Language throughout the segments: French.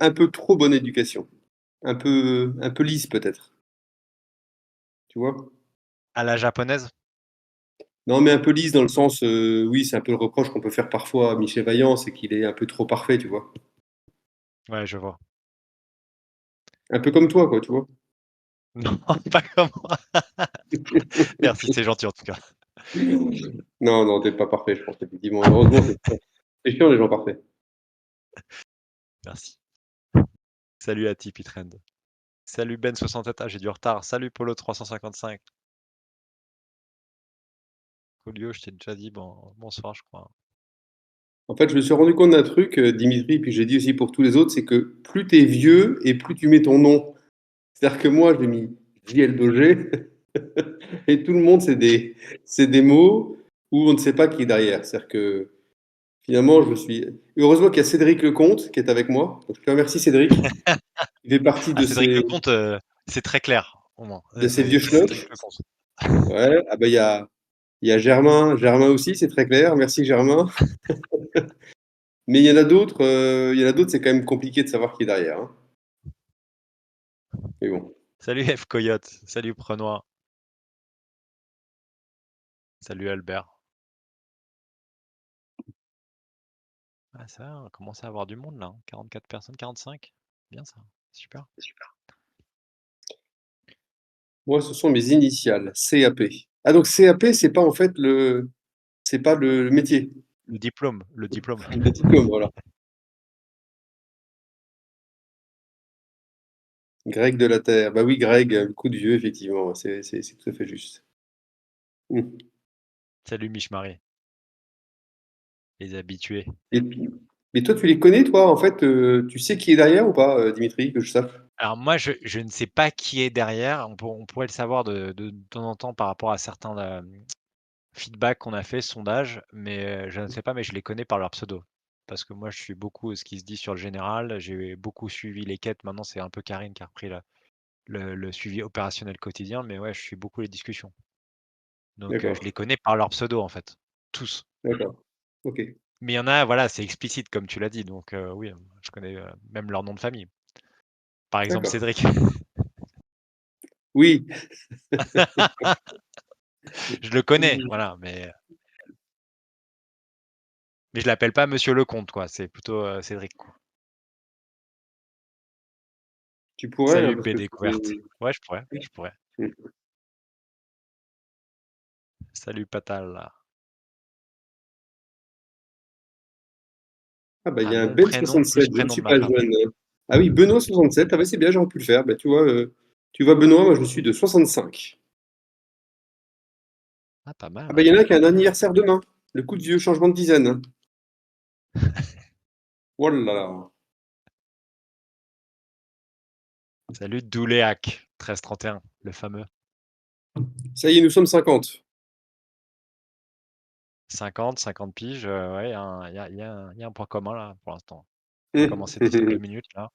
un peu trop bonne éducation. Un peu lisse peut-être, tu vois? À la japonaise? Non, mais un peu lisse dans le sens, oui, c'est un peu le reproche qu'on peut faire parfois à Michel Vaillant, c'est qu'il est un peu trop parfait, tu vois? Ouais, je vois. Un peu comme toi, quoi, tu vois? Non, pas comme moi. Merci, c'est gentil en tout cas. Non, non, tu pas parfait, je pense, effectivement. Heureusement, c'est chiant les gens parfaits. Merci. Salut à Tipeee Trend. Salut Ben67, ah j'ai du retard. Salut Polo355. Folio, je t'ai déjà dit bonsoir, je crois. En fait, je me suis rendu compte d'un truc, Dimitri, puis j'ai dit aussi pour tous les autres, c'est que plus tu es vieux et plus tu mets ton nom. C'est-à-dire que moi, j'ai mis JL Dogé et tout le monde, c'est des mots où on ne sait pas qui est derrière. C'est-à-dire que finalement, je suis. Heureusement qu'il y a Cédric Lecomte qui est avec moi. Donc, je te remercie, Cédric. Il fait partie Ah, de Cédric ces, Lecomte, c'est très clair, au moins. de ces vieux C'est Cédric schnock. Lecomte. Ouais. Ah ben, il y a Germain. Germain aussi, c'est très clair. Merci, Germain. Mais il y en a d'autres, c'est quand même compliqué de savoir qui est derrière, hein. Mais bon. Salut F Coyote, salut Prenois, salut Albert. Ah ça, on commence à avoir du monde là, hein. 44 personnes, 45. Bien ça, super. Moi, ce sont mes initiales, CAP. Ah, donc CAP, c'est pas en fait c'est pas le métier, Le diplôme, le diplôme. le diplôme, voilà. Greg de la Terre. Bah oui, Greg, le coup de vieux, effectivement, c'est tout à fait juste. Hmm. Salut Michemarie, les habitués. Et, mais toi, tu les connais, toi, en fait, tu sais qui est derrière ou pas, Dimitri, que je sache? Alors moi, je ne sais pas qui est derrière. On pourrait le savoir de temps en temps par rapport à certains feedbacks qu'on a fait, sondages, mais je ne sais pas, mais je les connais par leur pseudo. Parce que moi, je suis beaucoup ce qui se dit sur le général. J'ai beaucoup suivi les quêtes. Maintenant, c'est un peu Karine qui a repris le suivi opérationnel quotidien, mais ouais, je suis beaucoup les discussions. Donc, je D'accord, les connais par leur pseudo, en fait, tous. d'accord, ok. Mais il y en a, voilà, c'est explicite, comme tu l'as dit. Donc, oui, je connais même leur nom de famille. Par exemple, D'accord. Cédric. Oui. Je le connais, voilà, mais je l'appelle pas Monsieur Lecomte, quoi. C'est plutôt Cédric, quoi. Tu pourrais, hein, Salut parce que B découverte. Ouais, je pourrais, je pourrais. Salut Patal. Ah bah il Un y a un nom, Ben prénom, plus 67, je ne prénom suis de ma pas femme. jeune. Ah oui, Benoît 67, ah bah c'est bien, j'aurais pu le faire. Bah tu vois Benoît, moi je suis de 65. Ah, pas Ah mal, bah hein. il y en a qui a un anniversaire demain. Le coup de vieux changement de dizaine. Oh là là. Salut Douléac, 1331, le fameux. Ça y est, nous sommes 50. 50 piges, ouais, il y a un point commun là pour l'instant. On va commencer d'ici 2 minutes là.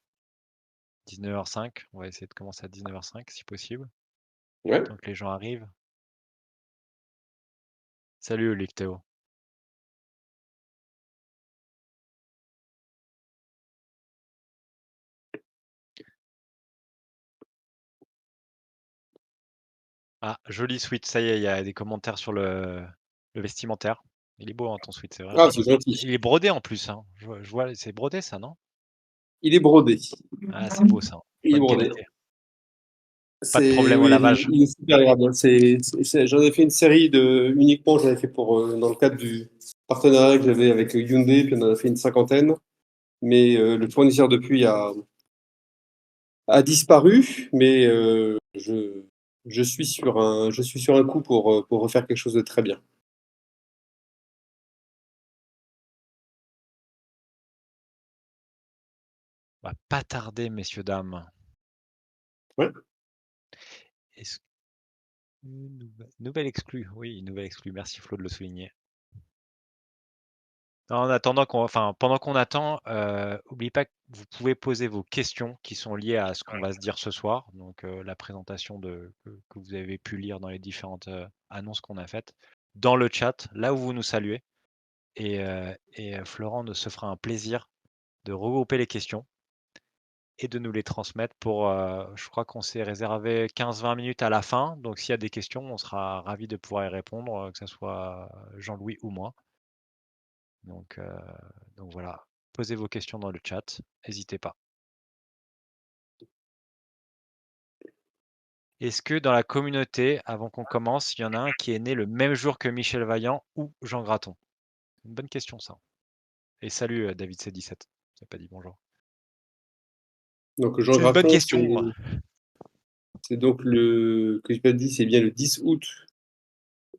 19h05, on va essayer de commencer à 19h05 si possible, Ouais. tant que les gens arrivent. Salut Lictéo. Ah, joli sweat, ça y est, il y a des commentaires sur le vestimentaire. Il est beau hein, ton sweat, c'est Ah, vraiment. c'est gentil. Il est brodé en plus, hein. Je vois, c'est brodé ça, non? Il est brodé. Ah, c'est beau ça. Il est Bonne brodé. qualité. Pas de C'est, problème au oui, lavage. il est super agréable. J'en ai fait une série uniquement, j'en ai fait dans le cadre du partenariat que j'avais avec Hyundai, puis on en a fait une cinquantaine. Mais le fournisseur depuis a disparu, mais je suis sur un coup pour refaire quelque chose de très bien. On va pas tarder, messieurs, dames. Ouais. Est-ce nouvelle exclue, oui, une nouvelle exclue. Merci Flo de le souligner. En attendant pendant qu'on attend, oubliez pas que vous pouvez poser vos questions qui sont liées à ce qu'on va se dire ce soir. Donc la présentation que vous avez pu lire dans les différentes annonces qu'on a faites, dans le chat, là où vous nous saluez. Et Florent se fera un plaisir de regrouper les questions et de nous les transmettre pour, je crois qu'on s'est réservé 15-20 minutes à la fin. Donc s'il y a des questions, on sera ravis de pouvoir y répondre, que ça soit Jean-Louis ou moi. Donc, heu, donc voilà, posez vos questions dans le chat, n'hésitez pas. Est-ce que dans la communauté, avant qu'on commence, il y en a un qui est né le même jour que Michel Vaillant ou Jean Graton? Une bonne question ça. Et salut, David C17, tu pas dit bonjour. Donc Jean C'est une bonne Graton, question. c'est donc que je pas dit, c'est bien le 10 août.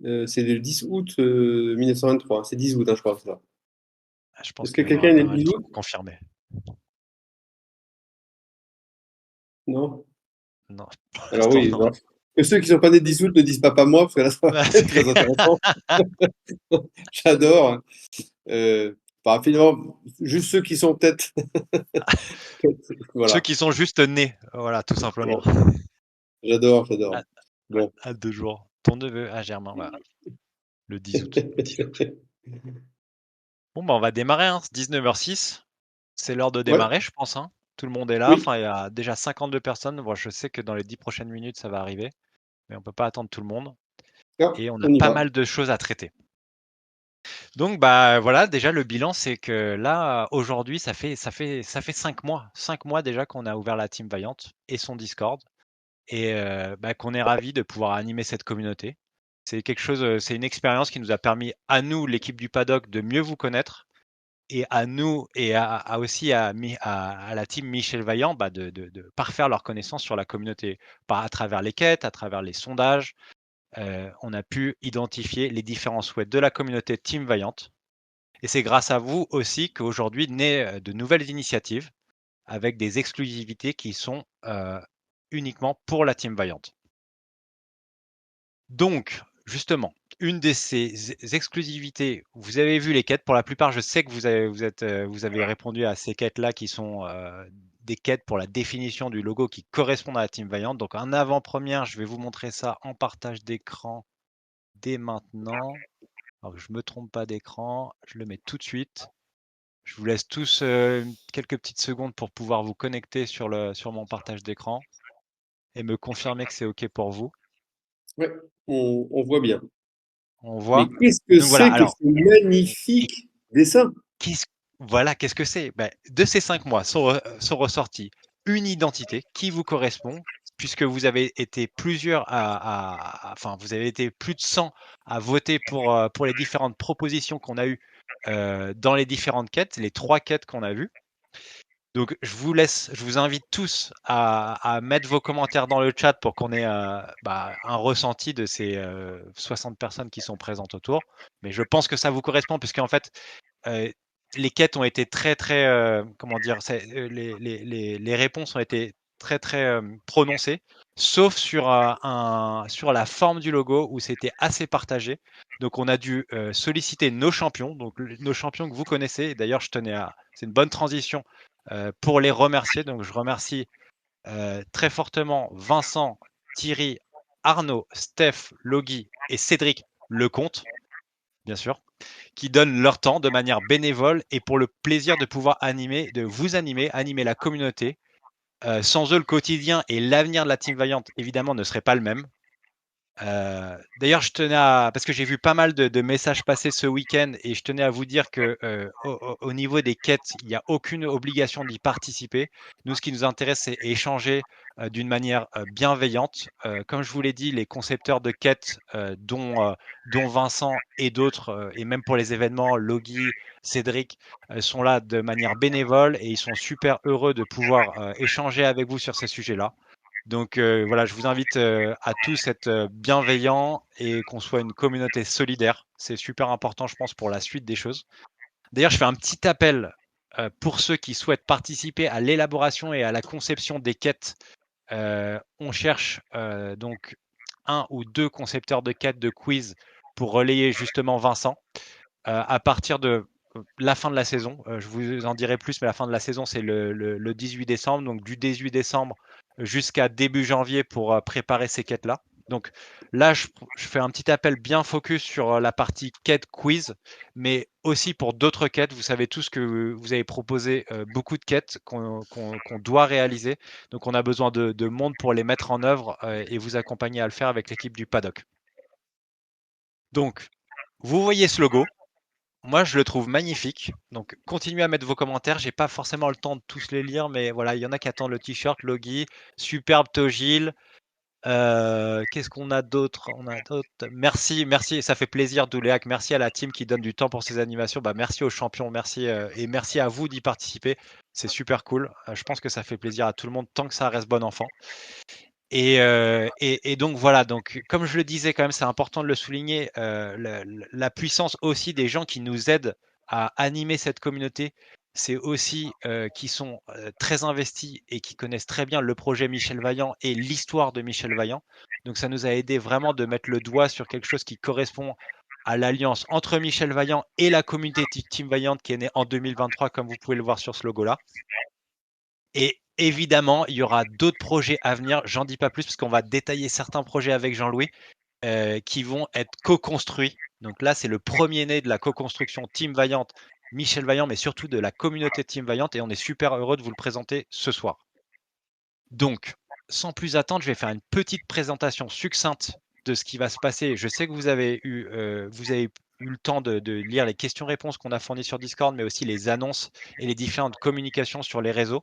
C'est le 10 août 1923. C'est 10 août, hein, je crois, c'est ça. Ah, je pense Est-ce que qu'il va y avoir quelqu'un est né pas le mal 10 qui août? vont confirmer. Non? Non, pour Alors l'instant oui, non. voilà. Que ceux qui sont pas nés le 10 août ne disent pas moi, parce que là, ça va Ah, être très intéressant. J'adore. Bah, finalement, juste ceux qui sont peut-être. Ceux Voilà. qui sont juste nés, voilà, tout simplement. J'adore, À j'adore. Bon. à 2 jours. Ton neveu, Germain, voilà, le 10 août. Bon, bah, on va démarrer, hein, 19h06. C'est l'heure de Ouais, démarrer, je pense, hein. Tout le monde est là. oui. Enfin, il y a déjà 52 personnes. Bon, je sais que dans les 10 prochaines minutes, ça va arriver, mais on peut pas attendre tout le monde Ah, et on a on y pas va. mal de choses à traiter. Donc, bah, voilà, déjà le bilan, c'est que là, aujourd'hui, ça fait 5 mois. 5 mois déjà qu'on a ouvert la Team Vaillant et son Discord et bah, qu'on est ravis de pouvoir animer cette communauté. C'est quelque chose, c'est une expérience qui nous a permis à nous, l'équipe du paddock, de mieux vous connaître et à nous et aussi à la team Michel Vaillant, bah, de parfaire leurs connaissances sur la communauté. À travers les quêtes, à travers les sondages, on a pu identifier les différents souhaits de la communauté Team Vaillant. Et c'est grâce à vous aussi qu'aujourd'hui naissent de nouvelles initiatives avec des exclusivités qui sont uniquement pour la Team Vaillant. Donc, justement, une de ces exclusivités, vous avez vu les quêtes. Pour la plupart, je sais que vous avez répondu à ces quêtes-là qui sont des quêtes pour la définition du logo qui correspondent à la Team Vaillant. Donc, en avant-première, je vais vous montrer ça en partage d'écran dès maintenant. Alors que je ne me trompe pas d'écran, je le mets tout de suite. Je vous laisse tous quelques petites secondes pour pouvoir vous connecter sur mon partage d'écran et me confirmer que c'est OK pour vous. Ouais, on voit bien. On Mais voit. qu'est-ce que Donc voilà, c'est que alors, ce magnifique dessin? qu'est-ce que c'est? De ces 5 mois sont ressortis une identité qui vous correspond, puisque vous avez été plusieurs enfin, vous avez été plus de 100 à voter pour les différentes propositions qu'on a eues, dans les différentes quêtes, les 3 quêtes qu'on a vues. Donc je vous invite tous à mettre vos commentaires dans le chat pour qu'on ait, bah, un ressenti de ces, 60 personnes qui sont présentes autour. Mais je pense que ça vous correspond puisqu'en fait, Heu, les quêtes ont été très, très, comment dire? Les réponses ont été très, très, prononcées, sauf sur la forme du logo où c'était assez partagé. Donc on a dû, solliciter nos champions, donc nos champions que vous connaissez. Et d'ailleurs, c'est une bonne transition, pour les remercier. Donc je remercie, très fortement Vincent, Thierry, Arnaud, Steph, Logi et Cédric Lecomte, bien sûr, qui donnent leur temps de manière bénévole et pour le plaisir de pouvoir de vous animer la communauté. Sans eux, le quotidien et l'avenir de la Team Vaillant, évidemment, ne serait pas le même. D'ailleurs, parce que j'ai vu pas mal de messages passer ce week-end et je tenais à vous dire que au niveau des quêtes, il n'y a aucune obligation d'y participer. Nous, ce qui nous intéresse, c'est échanger d'une manière bienveillante. Comme je vous l'ai dit, les concepteurs de quêtes, dont Vincent et d'autres, et même pour les événements, Logi, Cédric, sont là de manière bénévole et ils sont super heureux de pouvoir échanger avec vous sur ces sujets-là. Donc voilà, je vous invite à tous être bienveillants et qu'on soit une communauté solidaire. C'est super important, je pense, pour la suite des choses. D'ailleurs, je fais un petit appel pour ceux qui souhaitent participer à l'élaboration et à la conception des quêtes. On cherche donc un ou deux concepteurs de quêtes de quiz pour relayer justement Vincent à partir de la fin de la saison. Je vous en dirai plus, mais la fin de la saison, c'est le 18 décembre. Donc du 18 décembre jusqu'à début janvier pour préparer ces quêtes-là. Donc là, je fais un petit appel bien focus sur la partie quête quiz, mais aussi pour d'autres quêtes. Vous savez tous que vous avez proposé beaucoup de quêtes qu'on doit réaliser. Donc on a besoin de monde pour les mettre en œuvre et vous accompagner à le faire avec l'équipe du paddock. Donc, vous voyez ce logo. Moi, je le trouve magnifique. Donc, continuez à mettre vos commentaires. J'ai pas forcément le temps de tous les lire, mais voilà, il y en a qui attendent le t-shirt, Logi, superbe Togil. Qu'est-ce qu'on a d'autre? On a d'autres. Merci, merci, ça fait plaisir, Douléac. Merci à la team qui donne du temps pour ces animations. Bah, merci aux champions, merci et merci à vous d'y participer. C'est super cool. Je pense que ça fait plaisir à tout le monde tant que ça reste bon enfant. Et donc voilà, donc comme je le disais quand même, c'est important de le souligner, la puissance aussi des gens qui nous aident à animer cette communauté, c'est aussi qui sont très investis et qui connaissent très bien le projet Michel Vaillant et l'histoire de Michel Vaillant. Donc ça nous a aidé vraiment de mettre le doigt sur quelque chose qui correspond à l'alliance entre Michel Vaillant et la communauté Team Vaillant qui est née en 2023, comme vous pouvez le voir sur ce logo-là. Et évidemment, il y aura d'autres projets à venir. J'en dis pas plus parce qu'on va détailler certains projets avec Jean-Louis qui vont être co-construits. Donc là, c'est le premier-né de la co-construction Team Vaillante, Michel Vaillant, mais surtout de la communauté Team Vaillante. Et on est super heureux de vous le présenter ce soir. Donc, sans plus attendre, je vais faire une petite présentation succincte de ce qui va se passer. Je sais que vous avez eu le temps de lire les questions-réponses qu'on a fournies sur Discord, mais aussi les annonces et les différentes communications sur les réseaux.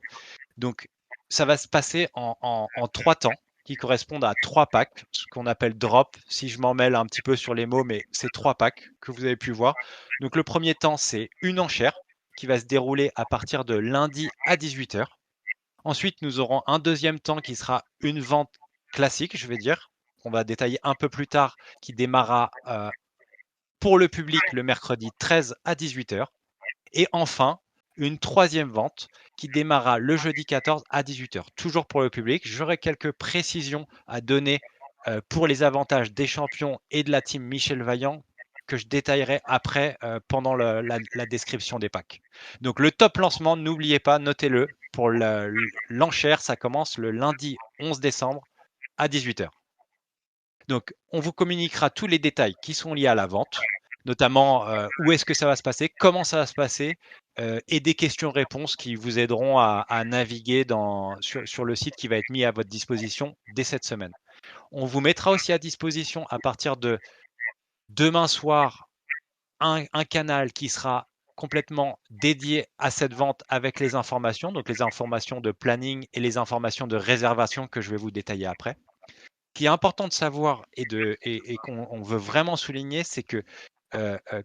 Donc, ça va se passer en 3 temps qui correspondent à 3 packs, ce qu'on appelle drop, si je m'en mêle un petit peu sur les mots, mais c'est 3 packs que vous avez pu voir. Donc, le premier temps, c'est une enchère qui va se dérouler à partir de lundi à 18h. Ensuite, nous aurons un deuxième temps qui sera une vente classique, je vais dire, qu'on va détailler un peu plus tard, qui démarrera pour le public le mercredi 13 à 18h. Et enfin, une troisième vente qui démarrera le jeudi 14 à 18h, toujours pour le public. J'aurai quelques précisions à donner pour les avantages des champions et de la team Michel Vaillant que je détaillerai après pendant la description des packs. Donc le top lancement, n'oubliez pas, notez-le, pour l'enchère, ça commence le lundi 11 décembre à 18h. Donc, on vous communiquera tous les détails qui sont liés à la vente, notamment où est-ce que ça va se passer, comment ça va se passer, et des questions-réponses qui vous aideront à naviguer sur le site qui va être mis à votre disposition dès cette semaine. On vous mettra aussi à disposition à partir de demain soir un canal qui sera complètement dédié à cette vente avec les informations, donc les informations de planning et les informations de réservation que je vais vous détailler après qui est important de savoir et qu'on veut vraiment souligner, c'est que,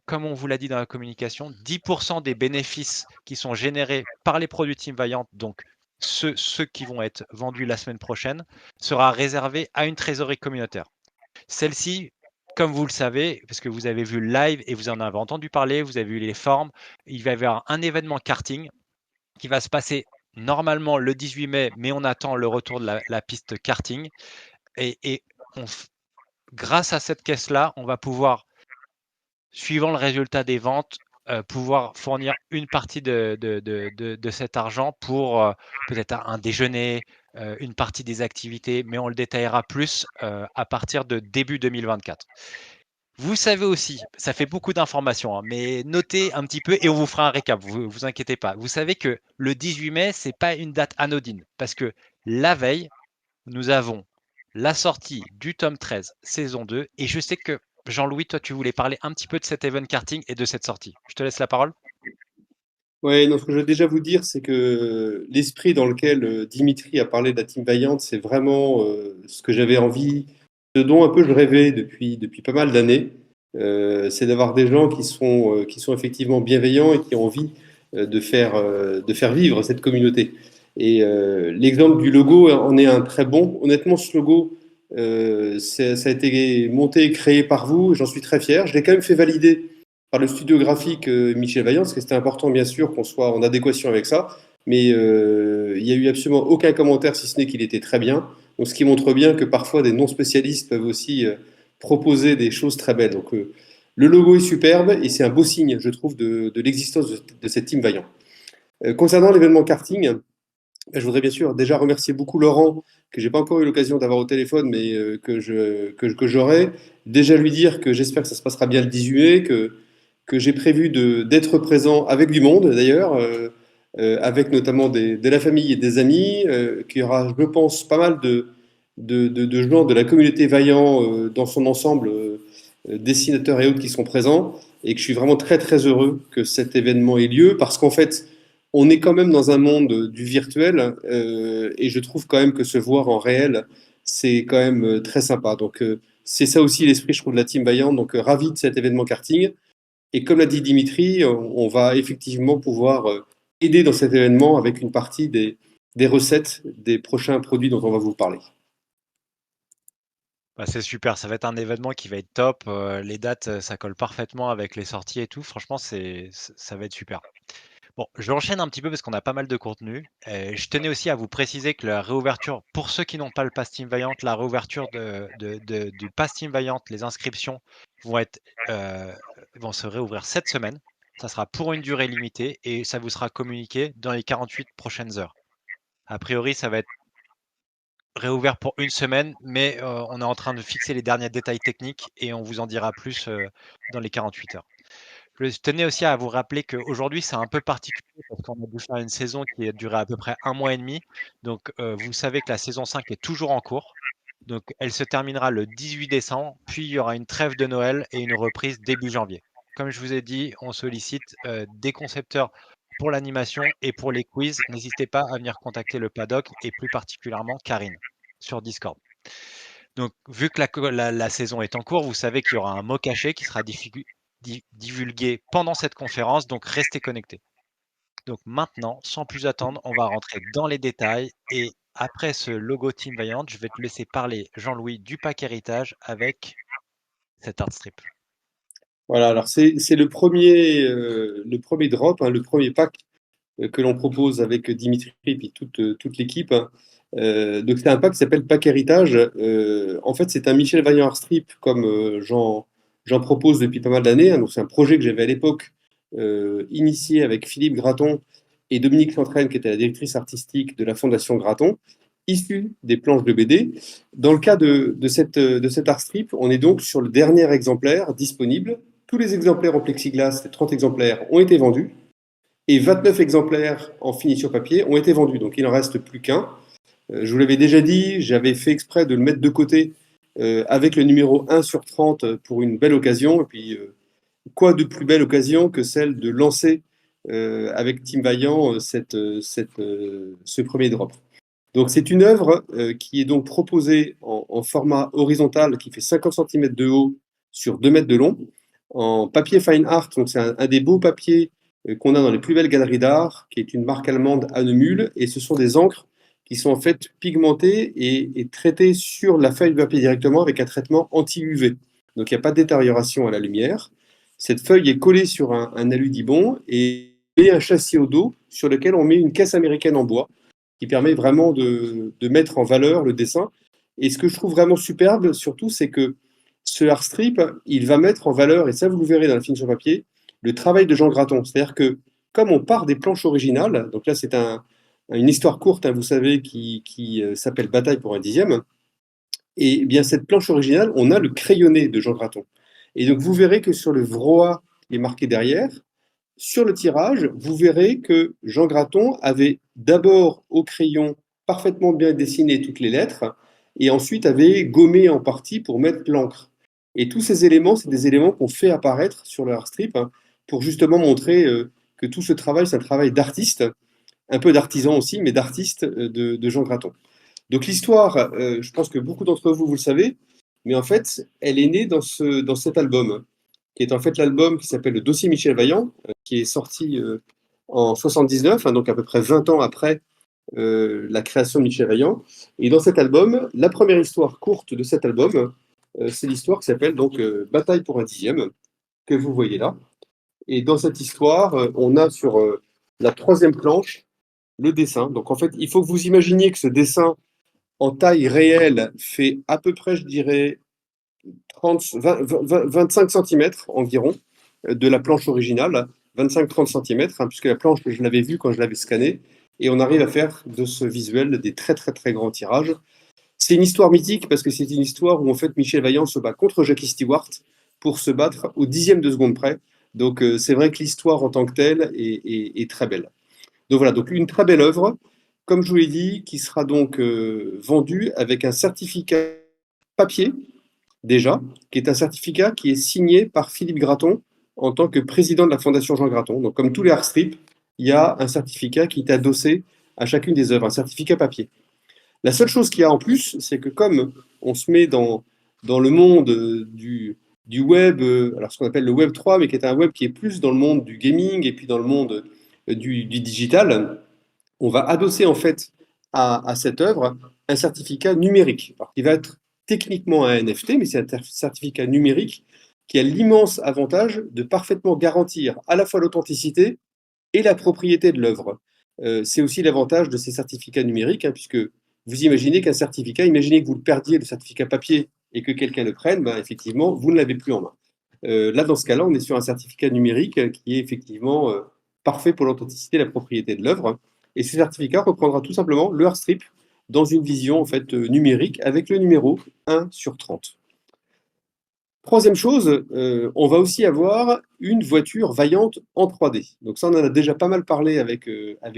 comme on vous l'a dit dans la communication, 10% des bénéfices qui sont générés par les produits Team Vaillant, donc ceux qui vont être vendus la semaine prochaine, sera réservé à une trésorerie communautaire. Celle-ci, comme vous le savez, parce que vous avez vu le live et vous en avez entendu parler, vous avez vu les formes, il va y avoir un événement karting qui va se passer normalement le 18 mai, mais on attend le retour de la piste karting. Et grâce à cette caisse-là, on va pouvoir, suivant le résultat des ventes, pouvoir fournir une partie de cet argent pour peut-être un déjeuner, une partie des activités, mais on le détaillera plus à partir de début 2024. Vous savez aussi, ça fait beaucoup d'informations, hein, mais notez un petit peu et on vous fera un récap, vous inquiétez pas. Vous savez que le 18 mai, c'est pas une date anodine parce que la veille, nous avons la sortie du tome 13, saison 2. Et je sais que Jean-Louis, toi, tu voulais parler un petit peu de cet event karting et de cette sortie. Je te laisse la parole. Ouais, non, ce que je veux déjà vous dire, c'est que l'esprit dans lequel Dimitri a parlé de la Team Vaillant, c'est vraiment ce que j'avais envie, ce dont un peu je rêvais depuis pas mal d'années. C'est d'avoir des gens qui sont effectivement bienveillants et qui ont envie de faire vivre cette communauté. Et l'exemple du logo en est un très bon. Honnêtement, ce logo, ça a été monté et créé par vous. J'en suis très fier. Je l'ai quand même fait valider par le studio graphique Michel Vaillant, parce que c'était important bien sûr qu'on soit en adéquation avec ça, mais il n'y a eu absolument aucun commentaire si ce n'est qu'il était très bien. Donc ce qui montre bien que parfois des non-spécialistes peuvent aussi proposer des choses très belles. Donc le logo est superbe et c'est un beau signe, je trouve, de l'existence de cette team Vaillant. Concernant l'événement karting, Je voudrais bien sûr déjà remercier beaucoup Laurent, que j'ai pas encore eu l'occasion d'avoir au téléphone, mais que j'aurai. Déjà lui dire que j'espère que ça se passera bien le 18 mai, que j'ai prévu d'être présent avec du monde d'ailleurs, avec notamment de la famille et des amis, qu'il y aura, je pense, pas mal de gens de la communauté Vaillant dans son ensemble, dessinateurs et autres qui sont présents, et que je suis vraiment très très heureux que cet événement ait lieu, parce qu'en fait, on est quand même dans un monde du virtuel, et je trouve quand même que se voir en réel, c'est quand même très sympa. Donc c'est ça aussi l'esprit, je trouve, de la Team Vaillant. Donc ravi de cet événement karting. Et comme l'a dit Dimitri, on va effectivement pouvoir aider dans cet événement avec une partie des recettes des prochains produits dont on va vous parler. Bah, c'est super, ça va être un événement qui va être top, les dates, ça colle parfaitement avec les sorties et tout. Franchement, ça va être super. Bon, je enchaîne un petit peu parce qu'on a pas mal de contenu. Je tenais aussi à vous préciser que la réouverture, pour ceux qui n'ont pas le Pass Team Vaillant, la réouverture du Pass Team Vaillant, les inscriptions vont être, euh, vont se réouvrir cette semaine. Ça sera pour une durée limitée et ça vous sera communiqué dans les 48 prochaines heures. A priori, ça va être réouvert pour une semaine, mais on est en train de fixer les derniers détails techniques et on vous en dira plus dans les 48 heures. Je tenais aussi à vous rappeler qu'aujourd'hui, c'est un peu particulier parce qu'on a dû faire une saison qui a duré à peu près un mois et demi. Donc, vous savez que la saison 5 est toujours en cours. Donc, elle se terminera le 18 décembre, puis il y aura une trêve de Noël et une reprise début janvier. Comme je vous ai dit, on sollicite des concepteurs pour l'animation et pour les quiz. N'hésitez pas à venir contacter le paddock et plus particulièrement Karine sur Discord. Donc, vu que la saison est en cours, vous savez qu'il y aura un mot caché qui sera divulgué pendant cette conférence, donc restez connectés. Donc maintenant, sans plus attendre, on va rentrer dans les détails et après ce logo Team Vaillant, je vais te laisser parler, Jean-Louis, du pack héritage avec cet art strip. Voilà, alors c'est le premier drop, hein, le premier pack que l'on propose avec Dimitri et puis toute l'équipe, hein. Donc c'est un pack qui s'appelle Pack Héritage. En fait, c'est un Michel Vaillant Art Strip comme j'en propose depuis pas mal d'années, hein. Donc c'est un projet que j'avais à l'époque initié avec Philippe Graton et Dominique Chantraine, qui était la directrice artistique de la Fondation Graton, issu des planches de BD. Dans le cas de cet art strip, on est donc sur le dernier exemplaire disponible. Tous les exemplaires en plexiglas, les 30 exemplaires, ont été vendus et 29 exemplaires en finition papier ont été vendus. Donc il n'en reste plus qu'un. Je vous l'avais déjà dit, j'avais fait exprès de le mettre de côté avec le numéro 1 sur 30 pour une belle occasion. Et puis, quoi de plus belle occasion que celle de lancer avec Tim Vaillant ce premier drop. Donc c'est une œuvre qui est donc proposée en format horizontal qui fait 50 cm de haut sur 2 mètres de long, en papier fine art. Donc c'est un des beaux papiers qu'on a dans les plus belles galeries d'art, qui est une marque allemande Annemühl, et ce sont des encres qui sont en fait pigmentées et traitées sur la feuille de papier directement avec un traitement anti-UV. Donc il n'y a pas de détérioration à la lumière. Cette feuille est collée sur un alu-dibond et un châssis au dos sur lequel on met une caisse américaine en bois qui permet vraiment de mettre en valeur le dessin. Et ce que je trouve vraiment superbe, surtout, c'est que ce art strip, il va mettre en valeur, et ça vous le verrez dans la finition papier, le travail de Jean Graton. C'est-à-dire que comme on part des planches originales, donc là c'est une histoire courte, hein, vous savez, qui s'appelle Bataille pour un dixième, et bien cette planche originale, on a le crayonné de Jean Graton. Et donc vous verrez que sur le vroie qui est marqué derrière, sur le tirage, vous verrez que Jean Graton avait d'abord au crayon parfaitement bien dessiné toutes les lettres et ensuite avait gommé en partie pour mettre l'encre. Et tous ces éléments, c'est des éléments qu'on fait apparaître sur le art strip, hein, pour justement montrer que tout ce travail, c'est un travail d'artiste, un peu d'artisan aussi, mais d'artiste de Jean Graton. Donc l'histoire, je pense que beaucoup d'entre vous, vous le savez, mais en fait, elle est née dans cet album, qui est en fait l'album qui s'appelle Le Dossier Michel Vaillant, qui est sorti en 79, hein, donc à peu près 20 ans après la création de Michel Vaillant. Et dans cet album, la première histoire courte de cet album, c'est l'histoire qui s'appelle donc Bataille pour un dixième, que vous voyez là. Et dans cette histoire, on a sur la troisième planche le dessin. Donc en fait, il faut que vous imaginiez que ce dessin en taille réelle fait à peu près, je dirais, 30, 20, 25 cm environ de la planche originale, 25-30 cm, hein, puisque la planche, je l'avais vue quand je l'avais scannée, et on arrive à faire de ce visuel des très très très grands tirages. C'est une histoire mythique parce que c'est une histoire où en fait Michel Vaillant se bat contre Jackie Stewart pour se battre au dixième de seconde près. Donc c'est vrai que l'histoire en tant que telle est très belle. Donc voilà, donc une très belle œuvre, comme je vous l'ai dit, qui sera donc vendue avec un certificat papier déjà, qui est un certificat qui est signé par Philippe Gratton en tant que président de la Fondation Jean Gratton. Donc comme tous les art strips, il y a un certificat qui est adossé à chacune des œuvres, un certificat papier. La seule chose qu'il y a en plus, c'est que comme on se met dans le monde du web, alors ce qu'on appelle le web 3, mais qui est un web qui est plus dans le monde du gaming et puis dans le monde du digital, on va adosser en fait à cette œuvre un certificat numérique, alors, qui va être techniquement un NFT, mais c'est un certificat numérique qui a l'immense avantage de parfaitement garantir à la fois l'authenticité et la propriété de l'œuvre. C'est aussi l'avantage de ces certificats numériques, hein, puisque vous imaginez qu'un certificat, imaginez que vous le perdiez, le certificat papier, et que quelqu'un le prenne, ben, effectivement, vous ne l'avez plus en main. Là, dans ce cas-là, on est sur un certificat numérique qui est effectivement parfait pour l'authenticité et la propriété de l'œuvre. Et ce certificat reprendra tout simplement le strip dans une vision en fait, numérique avec le numéro 1 sur 30. Troisième chose, on va aussi avoir une voiture vaillante en 3D. Donc ça, on en a déjà pas mal parlé avec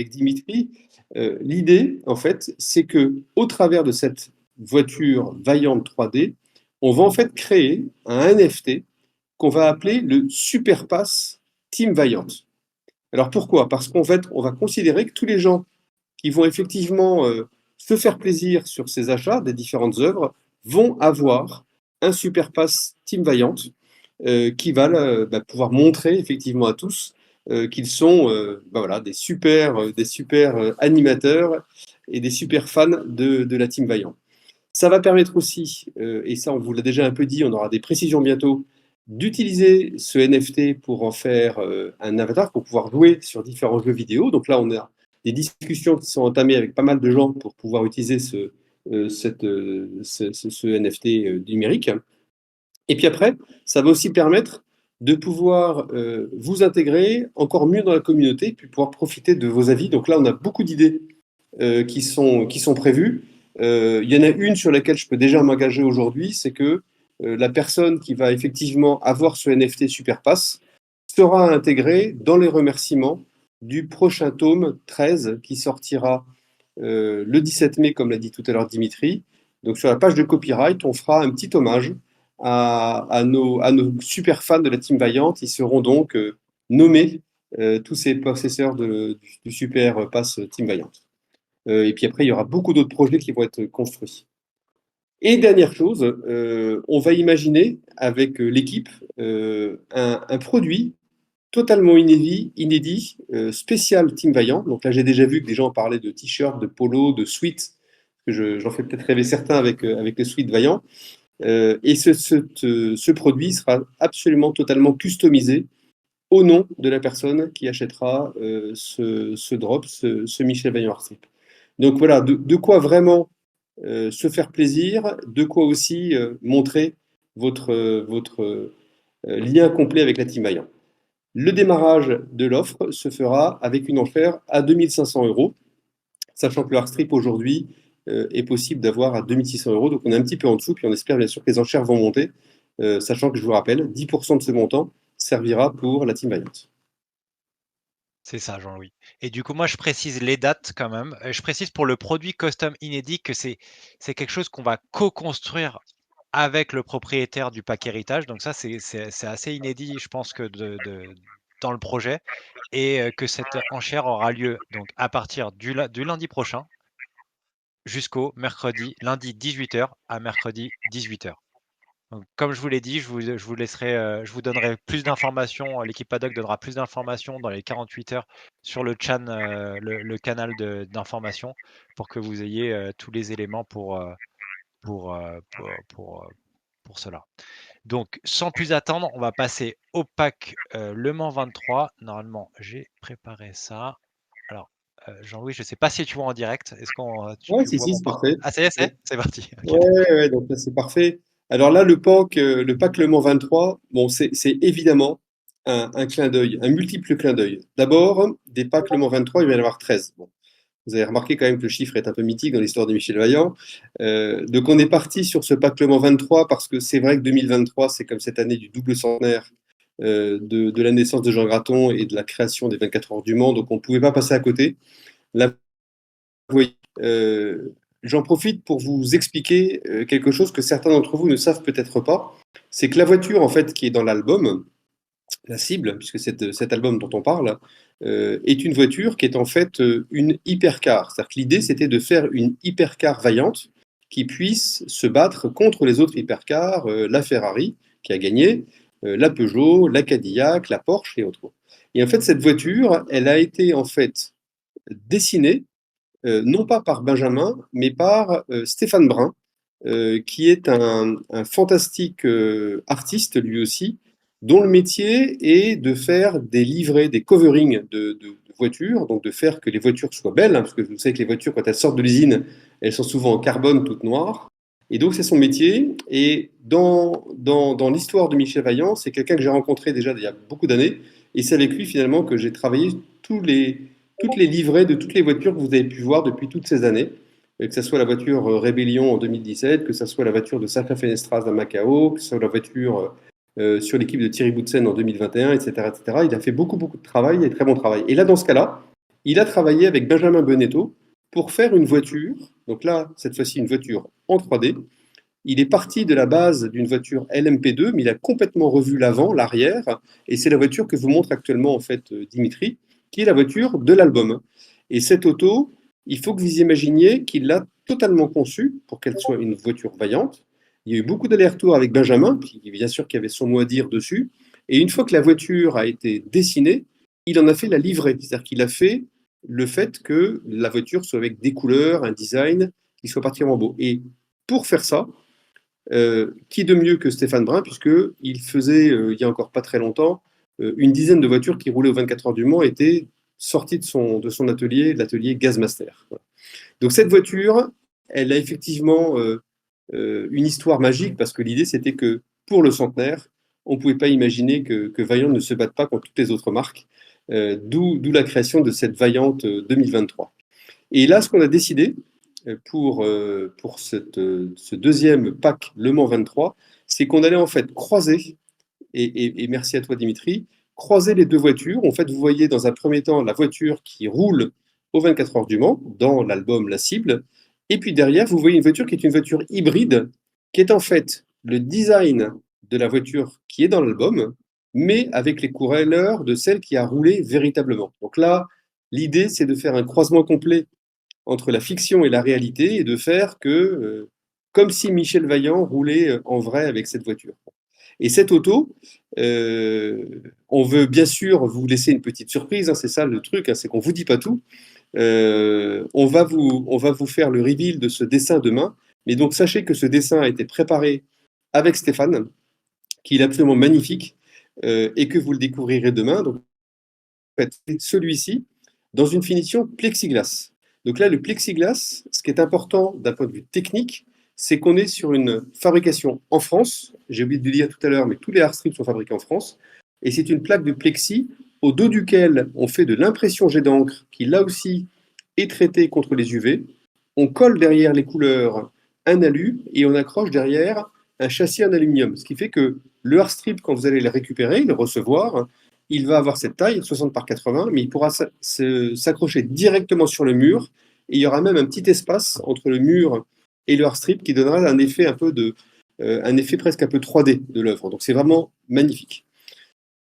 Dimitri. L'idée, en fait, c'est que au travers de cette voiture vaillante 3D, on va en fait créer un NFT qu'on va appeler le Superpass Team Vaillant. Alors pourquoi? Parce qu'en fait, on va considérer que tous les gens qui vont effectivement se faire plaisir sur ces achats des différentes œuvres vont avoir un super pass Team Vaillant qui va pouvoir montrer effectivement à tous qu'ils sont voilà, des super animateurs et des super fans de la Team Vaillant. Ça va permettre aussi, et ça on vous l'a déjà un peu dit, on aura des précisions bientôt, d'utiliser ce NFT pour en faire un avatar, pour pouvoir jouer sur différents jeux vidéo. Donc là, on a des discussions qui sont entamées avec pas mal de gens pour pouvoir utiliser ce NFT numérique. Et puis après, ça va aussi permettre de pouvoir vous intégrer encore mieux dans la communauté, puis pouvoir profiter de vos avis. Donc là, on a beaucoup d'idées qui sont prévues. Il y en a une sur laquelle je peux déjà m'engager aujourd'hui, c'est que la personne qui va effectivement avoir ce NFT Superpass sera intégrée dans les remerciements du prochain tome 13 qui sortira le 17 mai, comme l'a dit tout à l'heure Dimitri. Donc sur la page de copyright, on fera un petit hommage à nos super fans de la Team Vaillant. Ils seront donc nommés tous ces possesseurs du super pass Team Vaillant. Et puis après, il y aura beaucoup d'autres projets qui vont être construits. Et dernière chose, on va imaginer avec l'équipe un produit totalement inédit spécial Team Vaillant. Donc là, j'ai déjà vu que des gens parlaient de t-shirts, de polos, de sweats. J'en fais peut-être rêver certains avec les sweats Vaillant. Et ce produit sera absolument totalement customisé au nom de la personne qui achètera ce drop, ce Michel Vaillant Artip. Donc voilà, de quoi vraiment se faire plaisir, de quoi aussi montrer votre lien complet avec la Team Vaillant. Le démarrage de l'offre se fera avec une enchère à 2500 euros, sachant que le hard strip aujourd'hui est possible d'avoir à 2600 euros, donc on est un petit peu en dessous, puis on espère bien sûr que les enchères vont monter, sachant que je vous rappelle, 10% de ce montant servira pour la Team Vaillant. C'est ça, Jean-Louis. Et du coup, moi, je précise les dates quand même. Je précise pour le produit custom inédit que c'est quelque chose qu'on va co-construire avec le propriétaire du pack héritage. Donc ça, c'est assez inédit, je pense, que dans le projet. Et que cette enchère aura lieu donc à partir du lundi prochain jusqu'au mercredi, lundi 18h à mercredi 18h. Donc, comme je vous l'ai dit, je vous laisserai, je vous donnerai plus d'informations. L'équipe Paddock donnera plus d'informations dans les 48 heures sur le canal d'information pour que vous ayez tous les éléments pour, euh, pour, pour, euh, pour cela. Donc, sans plus attendre, on va passer au pack Le Mans 23. Normalement, j'ai préparé ça. Alors, Jean-Louis, je ne sais pas si tu vois en direct. Est-ce qu'on Ouais, tu si, vois si, mon c'est parfait. Ah, ça y est, Ouais, c'est parti. Ok, d'accord. ouais, ouais, donc là, c'est parfait. Alors là, le pack Le Mans 23, bon, c'est évidemment un clin d'œil, un multiple clin d'œil. D'abord, des packs Le Mans 23, il va y en avoir 13. Bon. Vous avez remarqué quand même que le chiffre est un peu mythique dans l'histoire de Michel Vaillant. Donc on est parti sur ce Pack Le Mans 23 parce que c'est vrai que 2023, c'est comme cette année du double centenaire de la naissance de Jean Graton et de la création des 24 heures du Mans, donc on ne pouvait pas passer à côté. Là, oui, j'en profite pour vous expliquer quelque chose que certains d'entre vous ne savent peut-être pas. C'est que la voiture, en fait, qui est dans l'album, la cible, puisque cet album dont on parle, est une voiture qui est en fait une hypercar. C'est-à-dire que l'idée, c'était de faire une hypercar vaillante qui puisse se battre contre les autres hypercars, la Ferrari, qui a gagné, la Peugeot, la Cadillac, la Porsche et autres. Et en fait, cette voiture, elle a été en fait dessinée non pas par Benjamin, mais par Stéphane Brun, qui est un fantastique artiste lui aussi, dont le métier est de faire des livrets, des coverings de voitures, donc de faire que les voitures soient belles, hein, parce que vous savez que les voitures, quand elles sortent de l'usine, elles sont souvent en carbone, toutes noires. Et donc c'est son métier. Et dans l'histoire de Michel Vaillant, c'est quelqu'un que j'ai rencontré déjà il y a beaucoup d'années, et c'est avec lui finalement que j'ai travaillé toutes les livrets de toutes les voitures que vous avez pu voir depuis toutes ces années, que ce soit la voiture Rébellion en 2017, que ce soit la voiture de Sacra Fenestras à Macao, que ce soit la voiture sur l'équipe de Thierry Boutsen en 2021, etc., etc. Il a fait beaucoup, beaucoup de travail et très bon travail. Et là, dans ce cas-là, il a travaillé avec Benjamin Bonetto pour faire une voiture, donc là, cette fois-ci, une voiture en 3D. Il est parti de la base d'une voiture LMP2, mais il a complètement revu l'avant, l'arrière, et c'est la voiture que vous montre actuellement, en fait, Dimitri, qui est la voiture de l'album. Et cette auto, il faut que vous imaginiez qu'il l'a totalement conçue pour qu'elle soit une voiture vaillante. Il y a eu beaucoup d'allers-retours avec Benjamin, puis bien sûr qu'il y avait son mot à dire dessus. Et une fois que la voiture a été dessinée, il en a fait la livrée. C'est-à-dire qu'il a fait le fait que la voiture soit avec des couleurs, un design qui soit particulièrement beau. Et pour faire ça, qui de mieux que Stéphane Brun, puisqu'il faisait, il y a encore pas très longtemps, une dizaine de voitures qui roulaient aux 24 heures du Mans étaient sorties de son atelier, l'atelier Gazmaster. Voilà. Donc cette voiture, elle a effectivement une histoire magique, parce que l'idée c'était que pour le centenaire, on ne pouvait pas imaginer que Vaillant ne se batte pas contre toutes les autres marques, d'où la création de cette Vaillante 2023. Et là, ce qu'on a décidé pour ce deuxième pack Le Mans 23, c'est qu'on allait en fait croiser, et merci à toi Dimitri, croiser les deux voitures. En fait, vous voyez dans un premier temps la voiture qui roule aux 24 heures du Mans, dans l'album La Cible, et puis derrière, vous voyez une voiture qui est une voiture hybride, qui est en fait le design de la voiture qui est dans l'album, mais avec les couleurs de celle qui a roulé véritablement. Donc là, l'idée, c'est de faire un croisement complet entre la fiction et la réalité et de faire comme si Michel Vaillant roulait en vrai avec cette voiture. Et cette auto, on veut bien sûr vous laisser une petite surprise, hein, c'est ça le truc, hein, c'est qu'on ne vous dit pas tout. On va vous faire le reveal de ce dessin demain, mais donc sachez que ce dessin a été préparé avec Stéphane, qui est absolument magnifique, et que vous le découvrirez demain. Donc, en fait, celui-ci, dans une finition plexiglas. Donc là, le plexiglas, ce qui est important d'un point de vue technique, c'est qu'on est sur une fabrication en France. J'ai oublié de le dire tout à l'heure, mais tous les hardstrips sont fabriqués en France. Et c'est une plaque de plexi au dos duquel on fait de l'impression jet d'encre, qui là aussi est traitée contre les UV. On colle derrière les couleurs un alu et on accroche derrière un châssis en aluminium. Ce qui fait que le hardstrip, quand vous allez le récupérer, le recevoir, il va avoir cette taille, 60 par 80, mais il pourra s'accrocher directement sur le mur. Et il y aura même un petit espace entre le mur et le hardstrip qui donnera un effet un effet presque un peu 3D de l'œuvre. Donc c'est vraiment magnifique.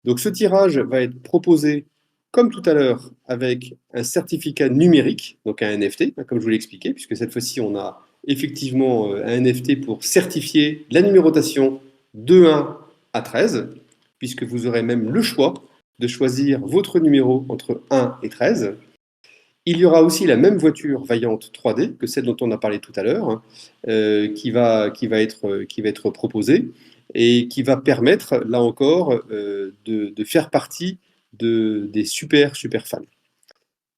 Donc ce tirage va être proposé comme tout à l'heure avec un certificat numérique, donc un NFT, comme je vous l'ai expliqué, puisque cette fois-ci on a effectivement un NFT pour certifier la numérotation de 1 à 13, puisque vous aurez même le choix de choisir votre numéro entre 1 et 13. Il y aura aussi la même voiture Vaillante 3D que celle dont on a parlé tout à l'heure, hein, qui va être proposée et qui va permettre, là encore, de faire partie des super, super fans.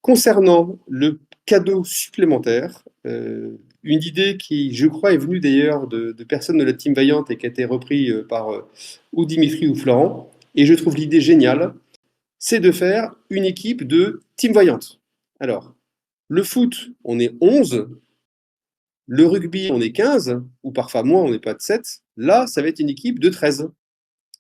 Concernant le cadeau supplémentaire, une idée qui, je crois, est venue d'ailleurs de personnes de la team Vaillante et qui a été reprise par ou Dimitri ou Florent, et je trouve l'idée géniale, c'est de faire une équipe de team Vaillante. Alors, Le foot, on est 11. Le rugby, on est 15, ou parfois moins, on n'est pas de 7. Là, ça va être une équipe de 13.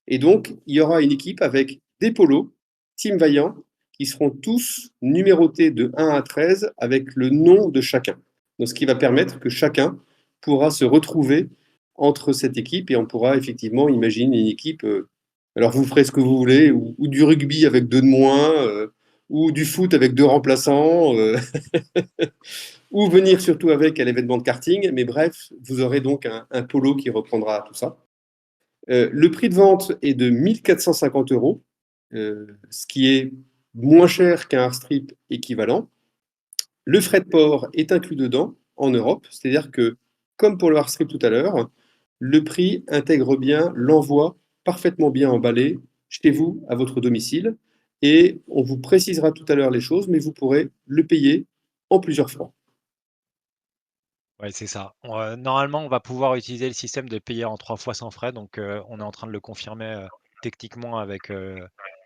Et donc, il y aura une équipe avec des polos, Team Vaillant, qui seront tous numérotés de 1 à 13 avec le nom de chacun. Donc, ce qui va permettre que chacun pourra se retrouver entre cette équipe et on pourra effectivement imaginer une équipe. Alors, vous ferez ce que vous voulez, ou du rugby avec deux de moins, ou du foot avec deux remplaçants, ou venir surtout avec à l'événement de karting. Mais bref, vous aurez donc un polo qui reprendra tout ça. Le prix de vente est de 1450 euros, ce qui est moins cher qu'un Airstrip équivalent. Le frais de port est inclus dedans en Europe, c'est-à-dire que, comme pour le Airstrip tout à l'heure, le prix intègre bien l'envoi parfaitement bien emballé chez vous, à votre domicile, et on vous précisera tout à l'heure les choses, mais vous pourrez le payer en plusieurs fois. Ouais, c'est ça. Normalement, on va pouvoir utiliser le système de payer en 3 fois sans frais, donc on est en train de le confirmer, techniquement avec,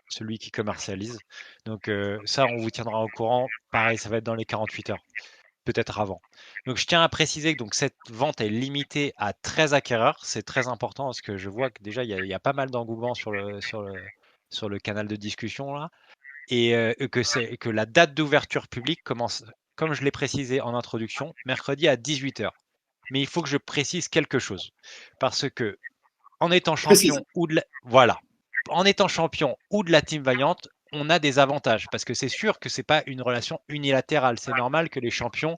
celui qui commercialise. Donc ça, on vous tiendra au courant. Pareil, ça va être dans les 48 heures, peut-être avant. Donc je tiens à préciser que donc cette vente est limitée à 13 acquéreurs. C'est très important parce que je vois que déjà il y a pas mal d'engouement sur le canal de discussion là et que la date d'ouverture publique commence, comme je l'ai précisé en introduction, mercredi à 18 heures. Mais il faut que je précise quelque chose. Parce que en étant Précise. champion ou de la... Voilà. En étant champion ou de la team vaillante, on a des avantages. Parce que c'est sûr que c'est pas une relation unilatérale. C'est normal que les champions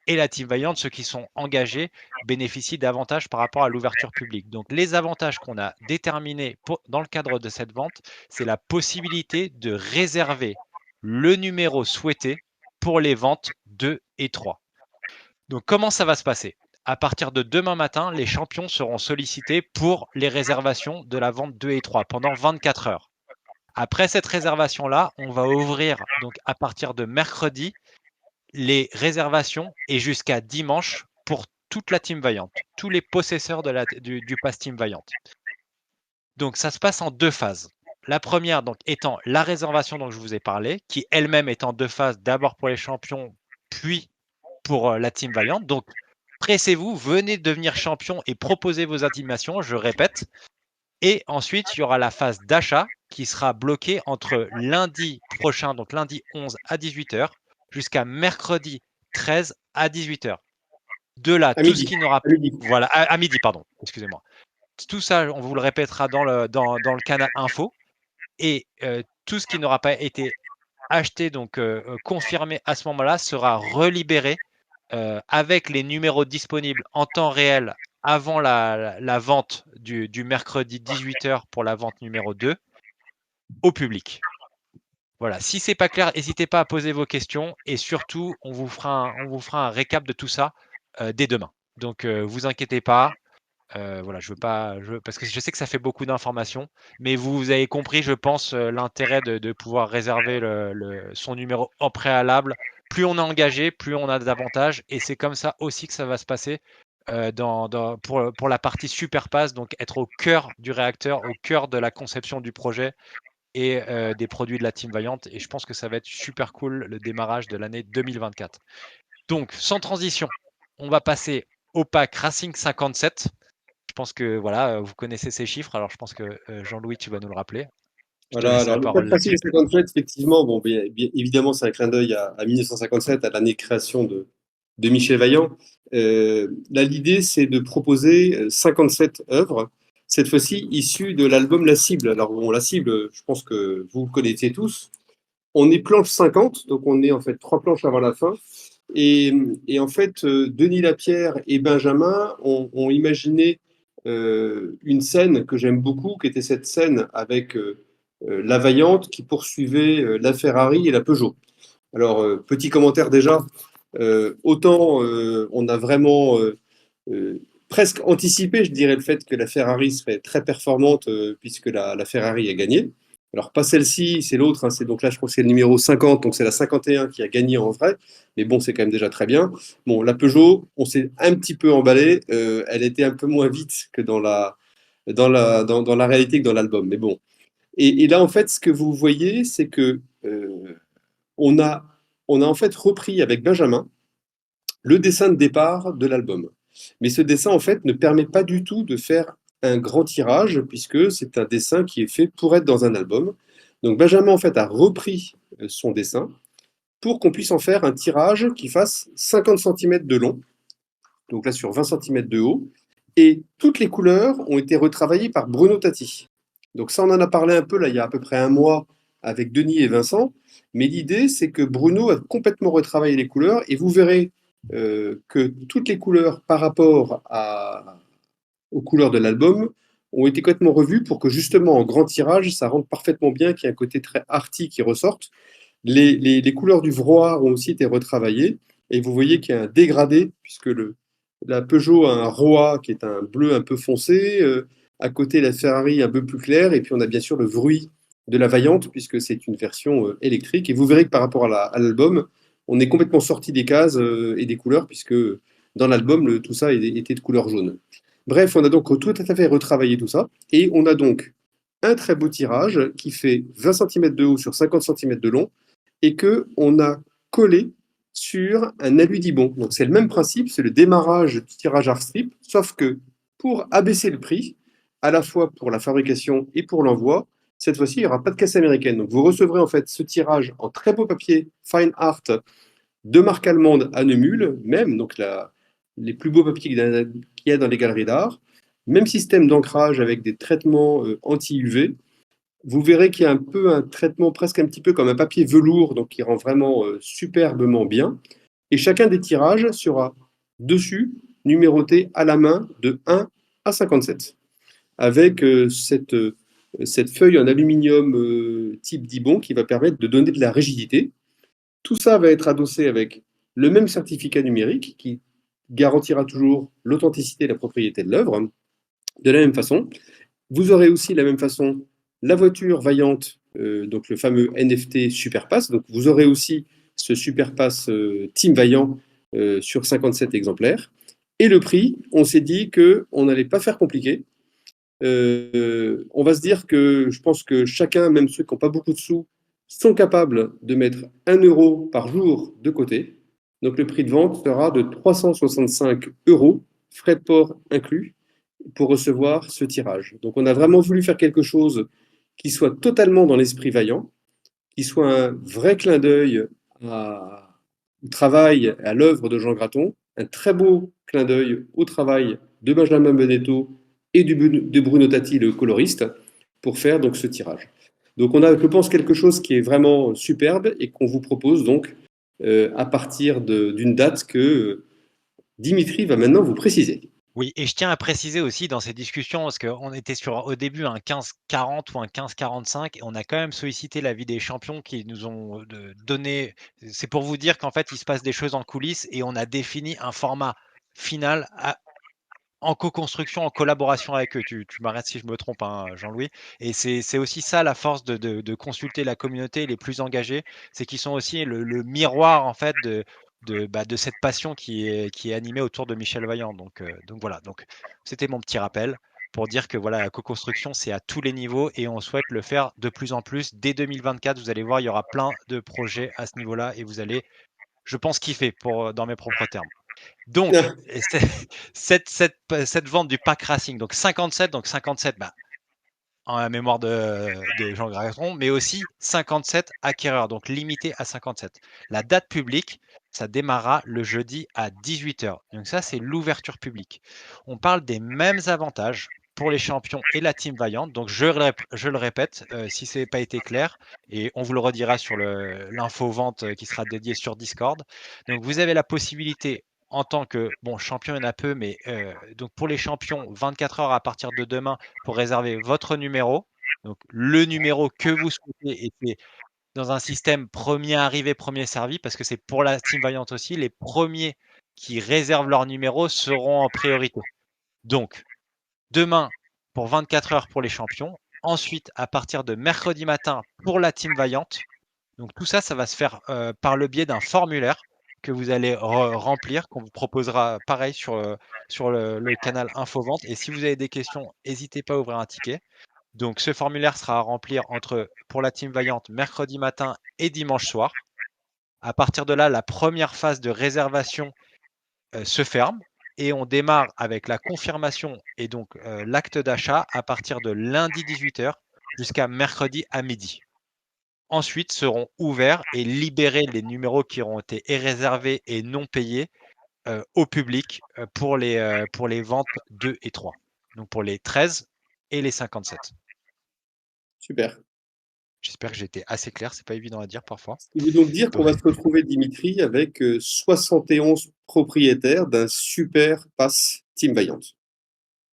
et la team vaillante, ceux qui sont engagés, bénéficient d'avantages par rapport à l'ouverture publique. Donc les avantages qu'on a déterminés dans le cadre de cette vente, c'est la possibilité de réserver le numéro souhaité pour les ventes 2 et 3. Donc comment ça va se passer? À partir de demain matin, les champions seront sollicités pour les réservations de la vente 2 et 3 pendant 24 heures. Après cette réservation-là, on va ouvrir donc à partir de mercredi les réservations et jusqu'à dimanche pour toute la team Vaillante, tous les possesseurs du pass team Vaillante. Donc ça se passe en deux phases. La première donc étant la réservation dont je vous ai parlé, qui elle-même est en deux phases, d'abord pour les champions, puis pour la team Vaillante. Donc pressez-vous, venez devenir champion et proposez vos animations, je répète. Et ensuite, il y aura la phase d'achat qui sera bloquée entre lundi prochain, donc lundi 11 à 18 heures, jusqu'à mercredi 13 à 18 heures. De là, À tout ce midi. qui n'aura À midi. voilà, à midi, pardon, excusez-moi. Tout ça, on vous le répétera dans le canal info et tout ce qui n'aura pas été acheté, donc confirmé à ce moment-là, sera relibéré avec les numéros disponibles en temps réel avant la vente du mercredi 18 heures pour la vente numéro 2 au public. Voilà, si c'est pas clair, n'hésitez pas à poser vos questions et surtout, on vous fera un récap de tout ça dès demain. Donc, vous inquiétez pas. Voilà, je veux pas, parce que je sais que ça fait beaucoup d'informations, mais vous avez compris, je pense, l'intérêt de pouvoir réserver son numéro en préalable. Plus on est engagé, plus on a d'avantages, et c'est comme ça aussi que ça va se passer pour la partie Super Pass, donc être au cœur du réacteur, au cœur de la conception du projet et des produits de la Team Vaillante. Et je pense que ça va être super cool le démarrage de l'année 2024. Donc, sans transition, on va passer au pack Racing 57. Je pense que voilà, vous connaissez ces chiffres, alors je pense que Jean-Louis, tu vas nous le rappeler. Je te Voilà, laisse la alors le Pack parole Racing là-dessus. 57, effectivement, bon, évidemment, c'est un clin d'œil à 1957, à l'année de création de Michel Vaillant. Là, l'idée, c'est de proposer 57 œuvres, cette fois-ci issues de l'album La Cible. Alors, bon, La Cible, je pense que vous le connaissez tous. On est planche 50, donc on est en fait trois planches avant la fin. Et en fait, Denis Lapierre et Benjamin ont imaginé une scène que j'aime beaucoup, qui était cette scène avec la Vaillante qui poursuivait la Ferrari et la Peugeot. Alors, petit commentaire déjà, autant on a vraiment presque anticipé, je dirais, le fait que la Ferrari serait très performante puisque la Ferrari a gagné. Alors, pas celle-ci, c'est l'autre, hein, c'est donc là, je crois que c'est le numéro 50, donc c'est la 51 qui a gagné en vrai, mais bon, c'est quand même déjà très bien. Bon, la Peugeot, on s'est un petit peu emballé, elle était un peu moins vite que dans la réalité que dans l'album, mais bon. Et là, en fait, ce que vous voyez, c'est que on a on a en fait repris avec Benjamin le dessin de départ de l'album. Mais ce dessin, en fait, ne permet pas du tout de faire un grand tirage, puisque c'est un dessin qui est fait pour être dans un album. Donc Benjamin, en fait, a repris son dessin pour qu'on puisse en faire un tirage qui fasse 50 cm de long, donc là sur 20 cm de haut, et toutes les couleurs ont été retravaillées par Bruno Tati. Donc ça, on en a parlé un peu là il y a à peu près un mois avec Denis et Vincent, mais l'idée c'est que Bruno a complètement retravaillé les couleurs et vous verrez que toutes les couleurs par rapport aux couleurs de l'album ont été complètement revues pour que justement en grand tirage ça rentre parfaitement bien, qu'il y ait un côté très arty qui ressorte. Les couleurs du vroir ont aussi été retravaillées et vous voyez qu'il y a un dégradé puisque la Peugeot a un Roa qui est un bleu un peu foncé, à côté la Ferrari un peu plus clair et puis on a bien sûr le bruit de la Vaillante puisque c'est une version électrique et vous verrez que par rapport à l'album, on est complètement sorti des cases et des couleurs puisque dans l'album tout ça était de couleur jaune. Bref, on a donc tout à fait retravaillé tout ça et on a donc un très beau tirage qui fait 20 cm de haut sur 50 cm de long et que on a collé sur un aludibond. Donc c'est le même principe, c'est le démarrage du tirage art strip, sauf que pour abaisser le prix, à la fois pour la fabrication et pour l'envoi, cette fois-ci, il n'y aura pas de caisse américaine. Donc vous recevrez en fait ce tirage en très beau papier fine art de marque allemande à Neumüll, même, donc les plus beaux papiers qu'il y a dans les galeries d'art. Même système d'ancrage avec des traitements anti-UV. Vous verrez qu'il y a un peu un traitement presque un petit peu comme un papier velours, donc qui rend vraiment superbement bien. Et chacun des tirages sera dessus numéroté à la main de 1 à 57, avec cette feuille en aluminium type Dibond qui va permettre de donner de la rigidité. Tout ça va être adossé avec le même certificat numérique qui garantira toujours l'authenticité et la propriété de l'œuvre. De la même façon, vous aurez aussi de la même façon la voiture Vaillante, donc le fameux NFT Superpass. Donc vous aurez aussi ce Superpass Team Vaillant sur 57 exemplaires. Et le prix, on s'est dit qu'on n'allait pas faire compliqué. On va se dire que je pense que chacun, même ceux qui n'ont pas beaucoup de sous, sont capables de mettre 1 € par jour de côté. Donc le prix de vente sera de 365 €, frais de port inclus, pour recevoir ce tirage. Donc on a vraiment voulu faire quelque chose qui soit totalement dans l'esprit Vaillant, qui soit un vrai clin d'œil au travail, à l'œuvre de Jean Graton, un très beau clin d'œil au travail de Benjamin Benetto et de Bruno Tati, le coloriste, pour faire donc ce tirage. Donc on a, je pense, quelque chose qui est vraiment superbe et qu'on vous propose donc à partir d'une date que Dimitri va maintenant vous préciser. Oui, et je tiens à préciser aussi dans ces discussions, parce qu'on était sur au début un 15-40 ou un 15-45 et on a quand même sollicité l'avis des champions qui nous ont donné. C'est pour vous dire qu'en fait, il se passe des choses en coulisses et on a défini un format final en co-construction, en collaboration avec eux. Tu m'arrêtes si je me trompe, hein, Jean-Louis. Et c'est aussi ça la force de consulter la communauté les plus engagés, c'est qu'ils sont aussi le miroir en fait de cette passion qui est animée autour de Michel Vaillant. Donc voilà, donc c'était mon petit rappel pour dire que voilà, la co-construction, c'est à tous les niveaux et on souhaite le faire de plus en plus. Dès 2024, vous allez voir, il y aura plein de projets à ce niveau-là et vous allez, je pense, kiffer dans mes propres termes. Donc, et cette vente du pack Racing, donc 57, bah, en la mémoire de Jean Graton, mais aussi 57 acquéreurs, donc limité à 57. La date publique, ça démarrera le jeudi à 18 h. Donc ça, c'est l'ouverture publique. On parle des mêmes avantages pour les champions et la team Vaillante. Donc je le répète, si ce n'est pas été clair, et on vous le redira sur l'info-vente qui sera dédiée sur Discord. Donc vous avez la possibilité en tant que, bon, champion, il y en a peu, mais donc pour les champions, 24 heures à partir de demain pour réserver votre numéro, donc le numéro que vous souhaitez, et c'est dans un système premier arrivé, premier servi, parce que c'est pour la team Vaillante aussi, les premiers qui réservent leur numéro seront en priorité. Donc, demain pour 24 heures pour les champions, ensuite à partir de mercredi matin pour la team Vaillante. Donc tout ça, ça va se faire par le biais d'un formulaire que vous allez remplir, qu'on vous proposera pareil sur le canal Infovente. Et si vous avez des questions, n'hésitez pas à ouvrir un ticket. Donc ce formulaire sera à remplir pour la team Vaillante mercredi matin et dimanche soir. À partir de là, la première phase de réservation se ferme et on démarre avec la confirmation et donc l'acte d'achat à partir de lundi 18 h jusqu'à mercredi à midi. Ensuite seront ouverts et libérés les numéros qui auront été réservés et non payés au public pour les ventes 2 et 3. Donc pour les 13 et les 57. Super. J'espère que j'ai été assez clair, c'est pas évident à dire parfois. Ce qui veut donc dire qu'on va se retrouver, Dimitri, avec 71 propriétaires d'un super pass Team Vaillant.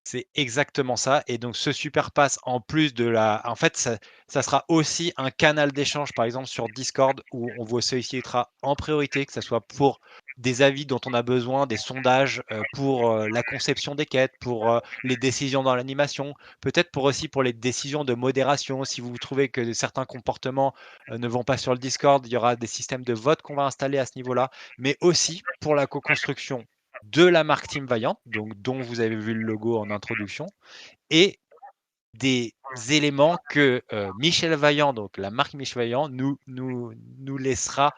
C'est exactement ça et donc ce super pass en plus de la en fait ça sera aussi un canal d'échange par exemple sur Discord où on vous sollicitera en priorité, que ça soit pour des avis dont on a besoin, des sondages, pour, la conception des quêtes, pour, les décisions dans l'animation, peut-être pour aussi pour les décisions de modération. Si vous trouvez que certains comportements, ne vont pas sur le Discord, il y aura des systèmes de vote qu'on va installer à ce niveau-là, mais aussi pour la co-construction de la marque Team Vaillant, donc dont vous avez vu le logo en introduction, et des éléments que Michel Vaillant, donc la marque Michel Vaillant, nous laissera,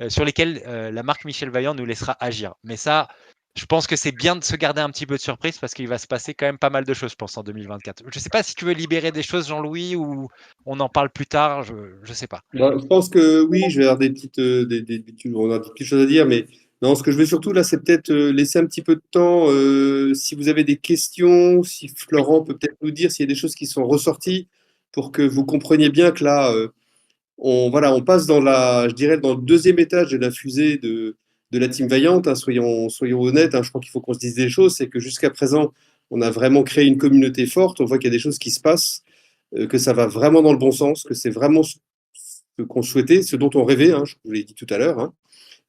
sur lesquels la marque Michel Vaillant nous laissera agir. Mais ça, je pense que c'est bien de se garder un petit peu de surprise parce qu'il va se passer quand même pas mal de choses, je pense, en 2024. Je ne sais pas si tu veux libérer des choses, Jean-Louis, ou on en parle plus tard, je ne sais pas. Bah, je pense que oui, je vais avoir des petites, on a des petites choses à dire, mais non, ce que je veux surtout là, c'est peut-être laisser un petit peu de temps. Si vous avez des questions, si Oui, Florent peut peut-être nous dire s'il y a des choses qui sont ressorties pour que vous compreniez bien que là, voilà, on passe dans je dirais, dans le deuxième étage de la fusée de la Team Vaillante, hein, soyons honnêtes, hein, je crois qu'il faut qu'on se dise des choses, c'est que jusqu'à présent, on a vraiment créé une communauté forte, on voit qu'il y a des choses qui se passent, que ça va vraiment dans le bon sens, que c'est vraiment ce qu'on souhaitait, ce dont on rêvait, hein, je vous l'ai dit tout à l'heure, hein.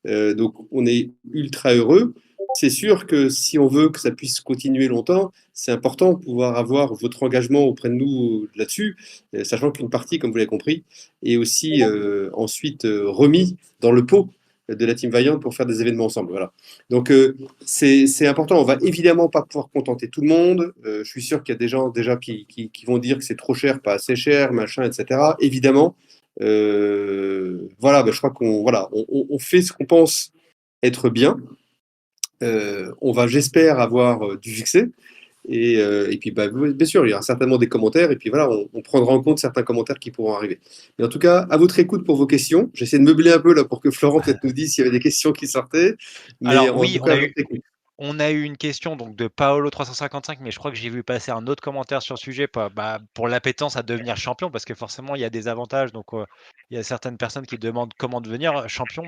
Donc on est ultra heureux. C'est sûr que si on veut que ça puisse continuer longtemps, c'est important de pouvoir avoir votre engagement auprès de nous là-dessus, sachant qu'une partie, comme vous l'avez compris, est aussi ensuite remis dans le pot de la Team Vaillant pour faire des événements ensemble. Voilà. Donc c'est important. On va évidemment pas pouvoir contenter tout le monde. Je suis sûr qu'il y a des gens déjà qui vont dire que c'est trop cher, pas assez cher, machin, etc. Évidemment. Voilà, ben, je crois qu'on voilà, on fait ce qu'on pense être bien. On va, j'espère, avoir du succès. Et puis, bah, bien sûr, il y aura certainement des commentaires. Et puis voilà, on prendra en compte certains commentaires qui pourront arriver. Mais en tout cas, à votre écoute pour vos questions. J'essaie de meubler un peu là pour que Florent peut-être nous dise s'il y avait des questions qui sortaient. Mais alors en oui, tout cas, à votre écoute. on a eu une question donc de Paolo355, mais je crois que j'ai vu passer un autre commentaire sur le sujet, pour l'appétence à devenir champion, parce que forcément il y a des avantages. Donc il y a certaines personnes qui demandent comment devenir champion.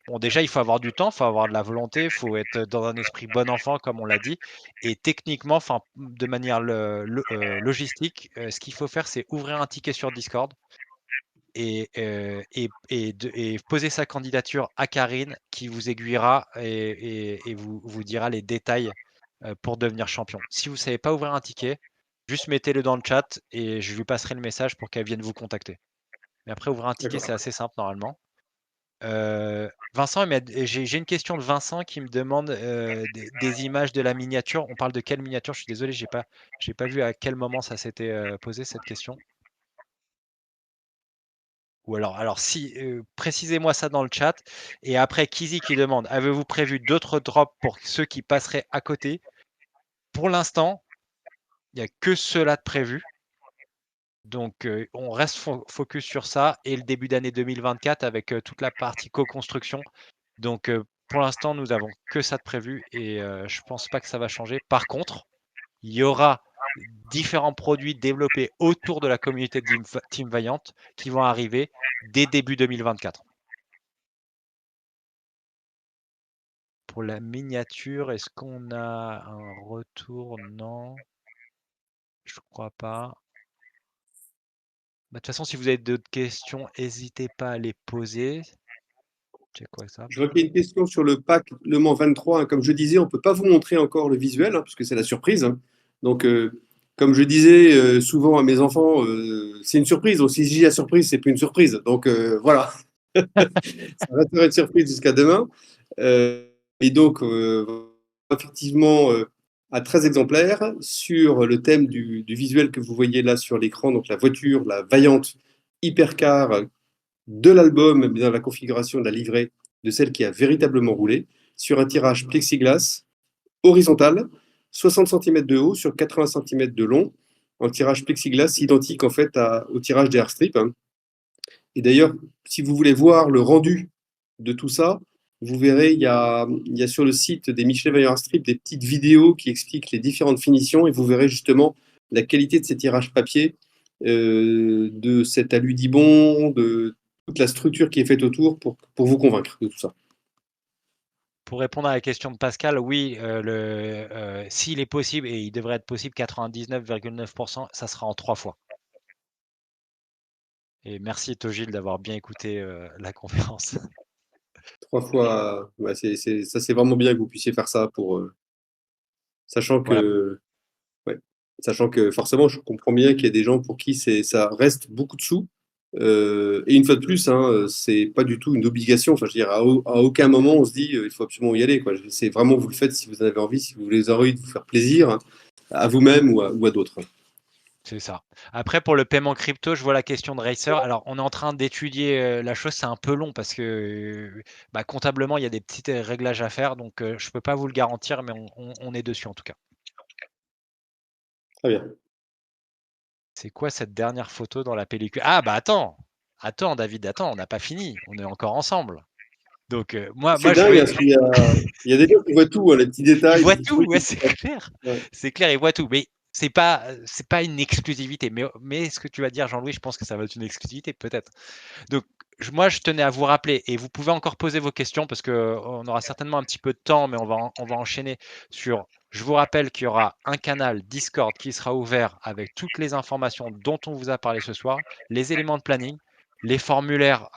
Bon, déjà il faut avoir du temps, il faut avoir de la volonté, il faut être dans un esprit bon enfant, comme on l'a dit. Et techniquement, enfin de manière logistique, ce qu'il faut faire, c'est ouvrir un ticket sur Discord et poser sa candidature à Karine qui vous aiguillera et vous dira les détails pour devenir champion. Si vous ne savez pas ouvrir un ticket, juste mettez-le dans le chat et je lui passerai le message pour qu'elle vienne vous contacter. Mais après, ouvrir un ticket, D'accord. c'est assez simple normalement. Vincent, j'ai une question de Vincent qui me demande des images de la miniature. On parle de quelle miniature? Je suis désolé, j'ai pas vu à quel moment ça s'était posé cette question. Ou alors si, précisez-moi ça dans le chat. Et après Kizi qui demande: «Avez-vous prévu d'autres drops pour ceux qui passeraient à côté?» Pour l'instant, il y a que ceux-là de prévus. Donc, on reste focus sur ça et le début d'année 2024 avec, toute la partie co-construction. Donc, pour l'instant, nous avons que ça de prévu et je pense pas que ça va changer. Par contre, il y aura différents produits développés autour de la communauté de Team Vaillant qui vont arriver dès début 2024. Pour la miniature, est-ce qu'on a un retour? Non, je crois pas. De toute façon, si vous avez d'autres questions, n'hésitez pas à les poser. C'est quoi ça? Je vois qu'il y a une question sur le pack Le Mans 23, hein. Comme je disais, on ne peut pas vous montrer encore le visuel, hein, parce que c'est la surprise, hein. Donc, comme je disais souvent à mes enfants, c'est une surprise. Donc, si je dis la surprise, c'est plus une surprise. Donc, voilà, ça restera une surprise jusqu'à demain. Et donc, effectivement, à 13 exemplaires sur le thème du visuel que vous voyez là sur l'écran, donc la voiture, la vaillante hypercar de l'album, dans la configuration de la livrée de celle qui a véritablement roulé, sur un tirage plexiglas horizontal, 60 cm de haut sur 80 cm de long, un tirage plexiglas identique en fait au tirage des airstrips, hein. Et d'ailleurs, si vous voulez voir le rendu de tout ça, vous verrez, il y a sur le site des Michelin Vaillant Strip des petites vidéos qui expliquent les différentes finitions et vous verrez justement la qualité de ces tirages papier, de cet aludibond, de toute la structure qui est faite autour pour vous convaincre de tout ça. Pour répondre à la question de Pascal, oui, s'il est possible, et il devrait être possible, 99,9%, ça sera en 3 fois. Et merci Togil d'avoir bien écouté la conférence. 3 fois, ouais, ça c'est vraiment bien que vous puissiez faire ça sachant Voilà, que ouais. Sachant que forcément, je comprends bien qu'il y a des gens pour qui ça reste beaucoup de sous. Et une fois de plus, hein, c'est pas du tout une obligation. Enfin, je veux dire, à aucun moment on se dit il faut absolument y aller, quoi. C'est vraiment vous le faites si vous en avez envie, si vous voulez envie de vous faire plaisir, hein, à vous-même ou à d'autres. c'est ça. Après, pour le paiement crypto, je vois la question de Racer. Alors, on est en train d'étudier la chose, c'est un peu long parce que bah, comptablement, il y a des petits réglages à faire. Donc, je peux pas vous le garantir, mais on est dessus en tout cas. Très bien. C'est quoi cette dernière photo dans la pellicule? Ah, bah attends! Attends, David, attends, on n'a pas fini. On est encore ensemble. Donc, C'est moi, je dingue, vais. hein, il y a des gens qui voient tout, hein, les petits Il détails, les voit petits tout, trucs. ouais, c'est clair. Ouais. C'est clair, il voit tout. Mais c'est pas une exclusivité. Mais ce que tu vas dire, Jean-Louis, je pense que ça va être une exclusivité, peut-être. Donc, moi, je tenais à vous rappeler, et vous pouvez encore poser vos questions parce qu'on aura certainement un petit peu de temps, mais on va enchaîner sur. Je vous rappelle qu'il y aura un canal Discord qui sera ouvert avec toutes les informations dont on vous a parlé ce soir, les éléments de planning, les formulaires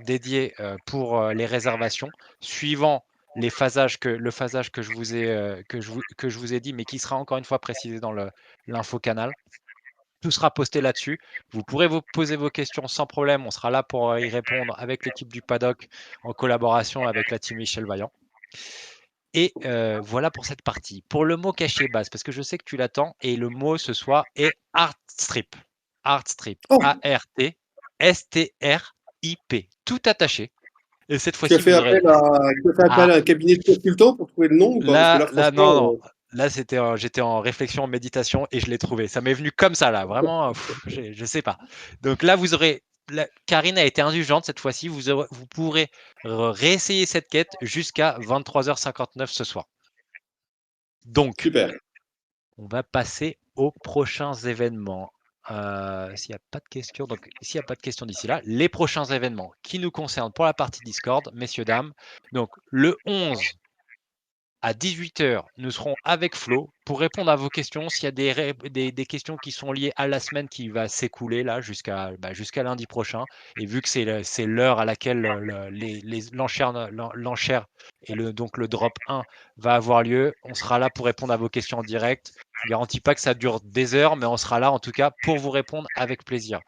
dédiés pour les réservations, suivant le phasage que je vous ai, que je vous ai dit, mais qui sera encore une fois précisé dans l'info canal. Tout sera posté là-dessus. Vous pourrez vous poser vos questions sans problème. On sera là pour y répondre avec l'équipe du paddock en collaboration avec la team Michel Vaillant. Et voilà pour cette partie. Pour le mot caché base, parce que je sais que tu l'attends, et le mot ce soir est Artstrip. Artstrip. Oh, Artstrip. Tout attaché. Et cette tu as fois-ci, fait vous aurez. appel à un cabinet de consultants pour trouver le nom ou pas? Parce que là, Non, franchement, non. Là, j'étais en réflexion, en méditation et je l'ai trouvé. Ça m'est venu comme ça, là. Vraiment, je sais pas. Donc là, vous aurez. Karine a été indulgente cette fois-ci. Vous pourrez réessayer cette quête jusqu'à 23h59 ce soir. Donc, super. on va passer aux prochains événements. S'il n'y a pas de questions, donc s'il n'y a pas de questions d'ici là, les prochains événements qui nous concernent pour la partie Discord, messieurs, dames. Donc, le 11 à 18h, nous serons avec Flo pour répondre à vos questions. S'il y a des questions qui sont liées à la semaine qui va s'écouler là jusqu'à lundi prochain, et vu que c'est l'heure à laquelle l'enchère et donc le drop 1 va avoir lieu, on sera là pour répondre à vos questions en direct. Je ne garantis pas que ça dure des heures, mais on sera là en tout cas pour vous répondre avec plaisir.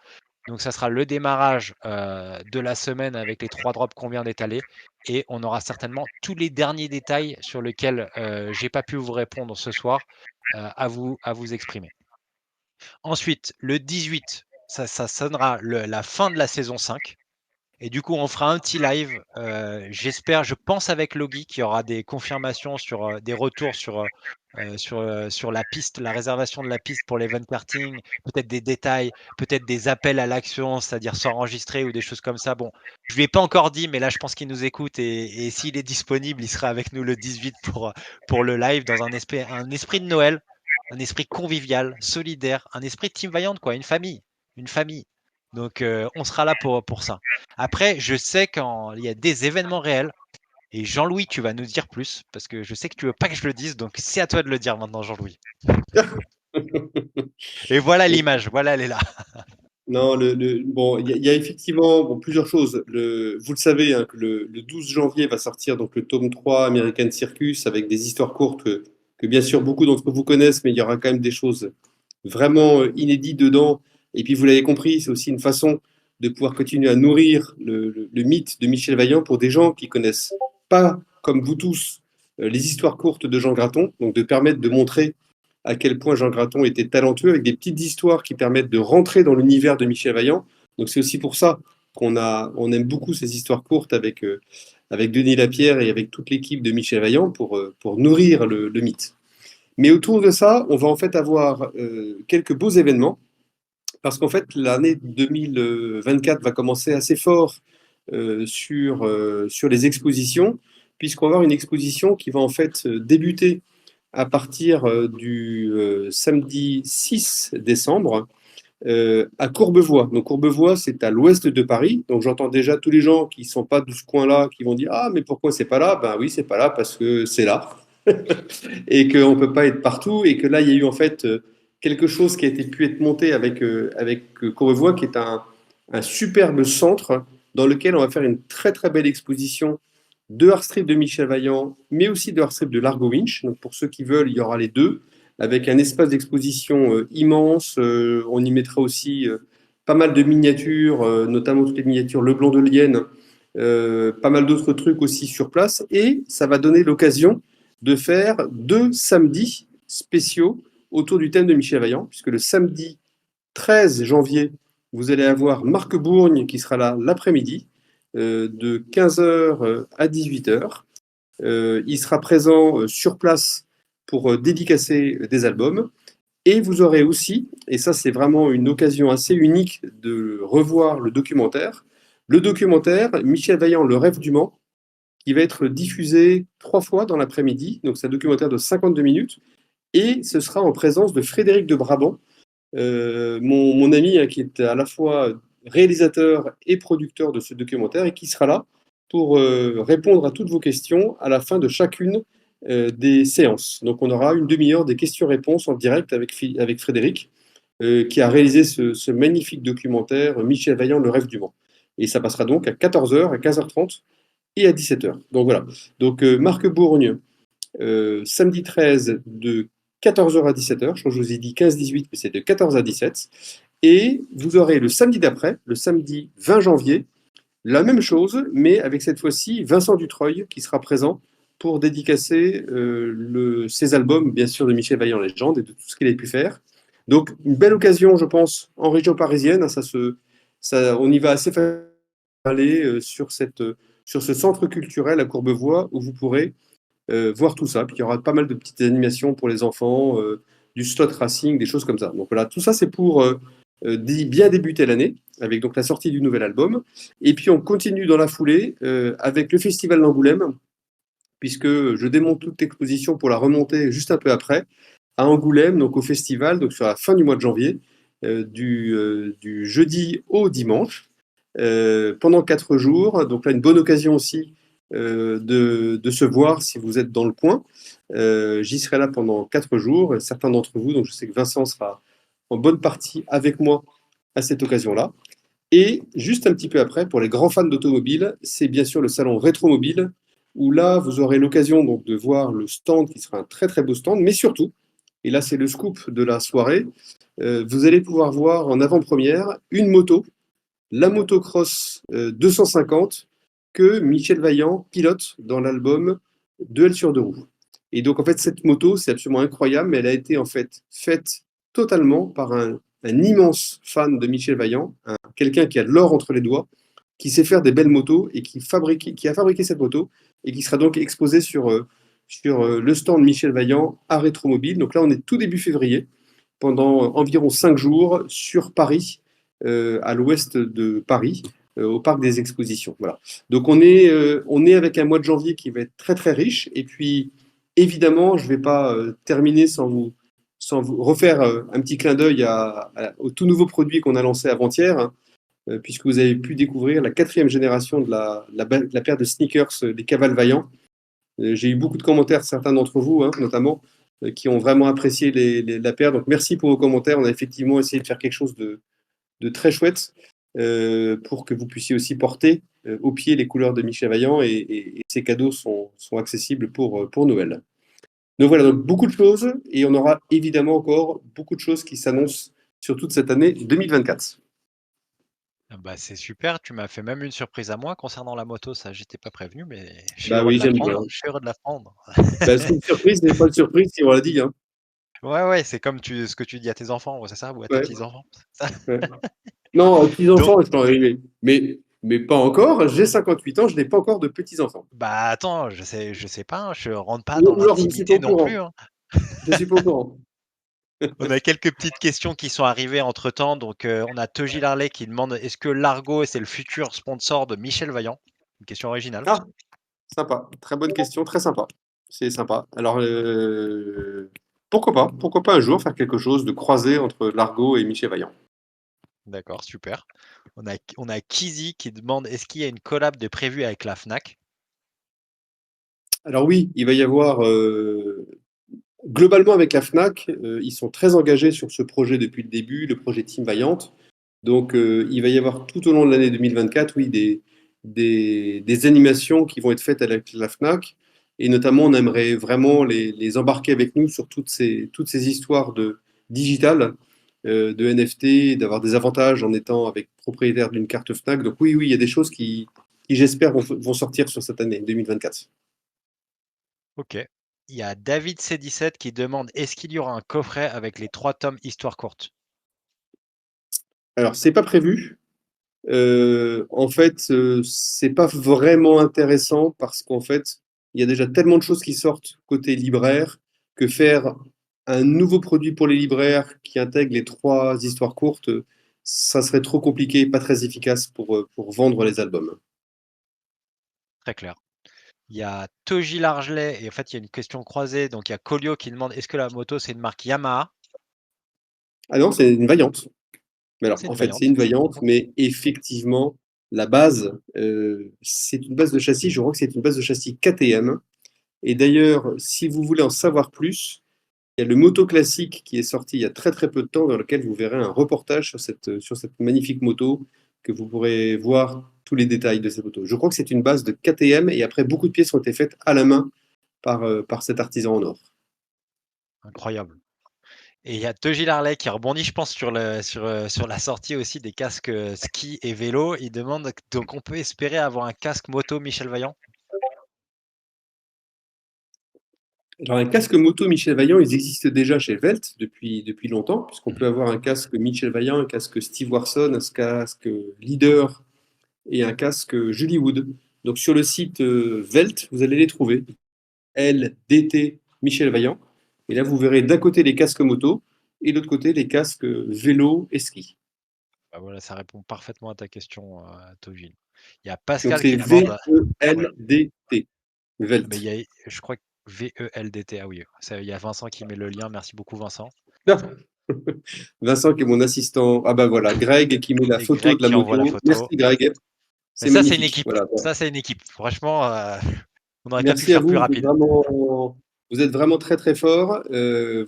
Donc ça sera le démarrage de la semaine avec les 3 drops qu'on vient d'étaler et on aura certainement tous les derniers détails sur lesquels j'ai pas pu vous répondre ce soir à vous exprimer. Ensuite, le 18, ça sonnera la fin de la saison 5. Et du coup, on fera un petit live. J'espère, je pense avec Logi qu'il y aura des confirmations sur des retours sur la piste, la réservation de la piste pour l'event karting, peut-être des détails, peut-être des appels à l'action, c'est-à-dire s'enregistrer ou des choses comme ça. Bon, je lui ai pas encore dit, mais là, je pense qu'il nous écoute et s'il est disponible, il sera avec nous le 18 pour le live dans un esprit de Noël, un esprit convivial, solidaire, un esprit de Team Vaillante, quoi, une famille. Donc, on sera là pour ça. Après, je sais qu'il y a des événements réels. Et Jean-Louis, tu vas nous dire plus, parce que je sais que tu veux pas que je le dise, donc c'est à toi de le dire maintenant, Jean-Louis. Et voilà l'image, voilà, elle est là. Non, bon, il y a effectivement bon, plusieurs choses. Vous le savez, hein, que le 12 janvier va sortir donc le tome 3 American Circus avec des histoires courtes que bien sûr beaucoup d'entre vous connaissent, mais il y aura quand même des choses vraiment inédites dedans. Et puis vous l'avez compris, c'est aussi une façon de pouvoir continuer à nourrir le mythe de Michel Vaillant pour des gens qui connaissent pas, comme vous tous, les histoires courtes de Jean Graton, donc de permettre de montrer à quel point Jean Graton était talentueux, avec des petites histoires qui permettent de rentrer dans l'univers de Michel Vaillant. Donc c'est aussi pour ça on aime beaucoup ces histoires courtes avec Denis Lapierre et avec toute l'équipe de Michel Vaillant pour nourrir le mythe. Mais autour de ça, on va en fait avoir quelques beaux événements, parce qu'en fait, l'année 2024 va commencer assez fort sur les expositions, puisqu'on va avoir une exposition qui va en fait débuter à partir du samedi 6 décembre à Courbevoie. Donc Courbevoie, c'est à l'ouest de Paris. Donc j'entends déjà tous les gens qui ne sont pas de ce coin-là qui vont dire ah mais pourquoi c'est pas là? Ben oui, c'est pas là parce que c'est là et qu'on ne peut pas être partout et que là il y a eu en fait quelque chose qui a été pu être monté avec Courbevoie qui est un superbe centre dans lequel on va faire une très très belle exposition de art strip de Michel Vaillant, mais aussi de art strip de Largo Winch. Donc pour ceux qui veulent, il y aura les deux, avec un espace d'exposition immense. On y mettra aussi pas mal de miniatures, notamment toutes les miniatures Le Blanc de Lienne, pas mal d'autres trucs aussi sur place. Et ça va donner l'occasion de faire 2 samedis spéciaux autour du thème de Michel Vaillant, puisque le samedi 13 janvier, vous allez avoir Marc Bourgne qui sera là l'après-midi, de 15h à 18h. Il sera présent sur place pour dédicacer des albums. Et vous aurez aussi, et ça c'est vraiment une occasion assez unique de revoir le documentaire Michel Vaillant, Le Rêve du Mans, qui va être diffusé 3 fois dans l'après-midi. Donc c'est un documentaire de 52 minutes. Et ce sera en présence de Frédéric de Brabant, mon ami qui est à la fois réalisateur et producteur de ce documentaire et qui sera là pour répondre à toutes vos questions à la fin de chacune des séances. Donc on aura une demi-heure des questions-réponses en direct avec Frédéric, qui a réalisé ce magnifique documentaire Michel Vaillant, Le Rêve du Mans. Et ça passera donc à 14h, à 15h30 et à 17h. Donc voilà. Donc Marc Bourgne, samedi 13 de 14h à 17h. Je crois que je vous ai dit 15-18, mais c'est de 14 à 17. Et vous aurez le samedi d'après, le samedi 20 janvier, la même chose, mais avec cette fois-ci Vincent Dutreuil qui sera présent pour dédicacer ses albums, bien sûr, de Michel Vaillant Légende et de tout ce qu'il a pu faire. Donc, une belle occasion, je pense, en région parisienne. On y va assez facilement aller sur ce centre culturel à Courbevoie où vous pourrez voir tout ça. Puis il y aura pas mal de petites animations pour les enfants, du slot racing, des choses comme ça. Donc voilà, tout ça c'est pour bien débuter l'année, avec donc la sortie du nouvel album. Et puis on continue dans la foulée avec le Festival d'Angoulême, puisque je démonte toute l'exposition pour la remonter juste un peu après, à Angoulême, donc au festival, donc sur la fin du mois de janvier, du jeudi au dimanche, pendant 4 jours. Donc là, une bonne occasion aussi de se voir si vous êtes dans le coin. J'y serai là pendant 4 jours, certains d'entre vous, donc je sais que Vincent sera en bonne partie avec moi à cette occasion-là. Et juste un petit peu après, pour les grands fans d'automobile, c'est bien sûr le salon Rétromobile, où là, vous aurez l'occasion donc de voir le stand qui sera un très très beau stand, mais surtout, et là c'est le scoop de la soirée, vous allez pouvoir voir en avant-première une moto, la motocross 250 que Michel Vaillant pilote dans l'album Duel sur 2 roues. Et donc en fait cette moto c'est absolument incroyable, mais elle a été en fait faite totalement par un immense fan de Michel Vaillant, quelqu'un qui a de l'or entre les doigts, qui sait faire des belles motos et qui a fabriqué cette moto et qui sera donc exposée sur le stand Michel Vaillant à Rétromobile. Donc là on est tout début février, pendant environ 5 jours sur Paris, à l'ouest de Paris, au parc des expositions. Voilà. Donc on est avec un mois de janvier qui va être très très riche. Et puis évidemment, je ne vais pas terminer sans vous refaire un petit clin d'œil au tout nouveau produit qu'on a lancé avant-hier, hein, puisque vous avez pu découvrir la 4e génération de la paire de sneakers des Cavales Vaillant. J'ai eu beaucoup de commentaires, certains d'entre vous, hein, notamment, qui ont vraiment apprécié la paire. Donc merci pour vos commentaires. On a effectivement essayé de faire quelque chose de très chouette pour que vous puissiez aussi porter au pied les couleurs de Michel Vaillant et ces cadeaux sont accessibles pour Noël. Donc voilà, donc beaucoup de choses et on aura évidemment encore beaucoup de choses qui s'annoncent sur toute cette année 2024. Ah bah, c'est super, tu m'as fait même une surprise à moi concernant la moto, ça j'étais pas prévenu, mais je suis Bah heureux oui, de j'aime bien. l'apprendre, je suis heureux de l'apprendre. Bah, c'est une surprise, mais pas de surprise si on l'a dit. Hein. Ouais, ouais, c'est comme ce que tu dis à tes enfants, ouais, c'est ça? Ou à tes Ouais, petits-enfants? C'est ça? ouais. Non, Donc, petits-enfants, mais pas encore. J'ai 58 ans, je n'ai pas encore de petits-enfants. bah attends, je sais pas, hein, je rentre pas dans Ou alors je ne suis pas l'intimité au non plus, courant. hein. Je ne suis pas au courant. On a quelques petites questions qui sont arrivées entre-temps. Donc, on a Toji Larley qui demande: «Est-ce que Largo, c'est le futur sponsor de Michel Vaillant?» Une question originale. Ah, sympa. Très bonne question, très sympa. C'est sympa. Alors, pourquoi pas? Pourquoi pas un jour faire quelque chose de croisé entre Largo et Michel Vaillant? D'accord, super. On a Kizzy qui demande: «Est-ce qu'il y a une collab de prévue avec la Fnac?» Alors oui, il va y avoir globalement avec la Fnac, ils sont très engagés sur ce projet depuis le début, le projet Team Vaillant. Donc il va y avoir tout au long de l'année 2024, oui, des animations qui vont être faites avec la Fnac. Et notamment, on aimerait vraiment les embarquer avec nous sur toutes ces histoires de digital, de NFT, d'avoir des avantages en étant avec propriétaire d'une carte Fnac. Donc oui, oui, il y a des choses qui j'espère, vont sortir sur cette année 2024. OK. Il y a David C17 qui demande: «Est-ce qu'il y aura un coffret avec les 3 tomes Histoire courte?» Alors, c'est pas prévu. En fait, c'est pas vraiment intéressant parce qu'en fait, il y a déjà tellement de choses qui sortent côté libraire que faire un nouveau produit pour les libraires qui intègre les 3 histoires courtes, ça serait trop compliqué, pas très efficace pour vendre les albums. Très clair. Il y a Toji Largeley et en fait, il y a une question croisée. Donc, il y a Collio qui demande: «Est-ce que la moto, c'est une marque Yamaha?» Ah non, c'est une Vaillante. Mais alors, C'est en une fait, c'est Vaillante. une Vaillante, OK. mais effectivement, la base, c'est une base de châssis, je crois que c'est une base de châssis KTM. Et d'ailleurs, si vous voulez en savoir plus, il y a le Moto Classique qui est sorti il y a très très peu de temps, dans lequel vous verrez un reportage sur cette magnifique moto, que vous pourrez voir tous les détails de cette moto. Je crois que c'est une base de KTM et après beaucoup de pièces ont été faites à la main par cet artisan en or. Incroyable. Et il y a Toji Larley qui rebondit, je pense, sur la sortie aussi des casques, ski et vélo. Il demande: «Donc on peut espérer avoir un casque moto Michel Vaillant?» Alors un casque moto Michel Vaillant, ils existent déjà chez Velt depuis longtemps, puisqu'on peut avoir un casque Michel Vaillant, un casque Steve Warson, un casque Leader et un casque Julie Wood. Donc sur le site Velt, vous allez les trouver. LDT Michel Vaillant. Et là, vous verrez d'un côté les casques moto et de l'autre côté les casques vélo et ski. Bah, voilà, ça répond parfaitement à ta question, Toji. Il y a Donc Pascal c'est qui demande: ouais, VELDT. mais il Velt. y a je crois que VELDT, ah oui, ça il y a Vincent qui met le lien. Merci beaucoup Vincent. Vincent qui est mon assistant. Ah bah voilà, Greg qui met la Et photo Greg de la qui envoie la moto. photo. Merci Greg, Mais c'est ça, c'est une magnifique. équipe. Voilà. Bon. Ça, c'est une équipe. Franchement, on n'aurait pas pu Merci à faire plus vous, rapide. vous êtes vraiment très très fort.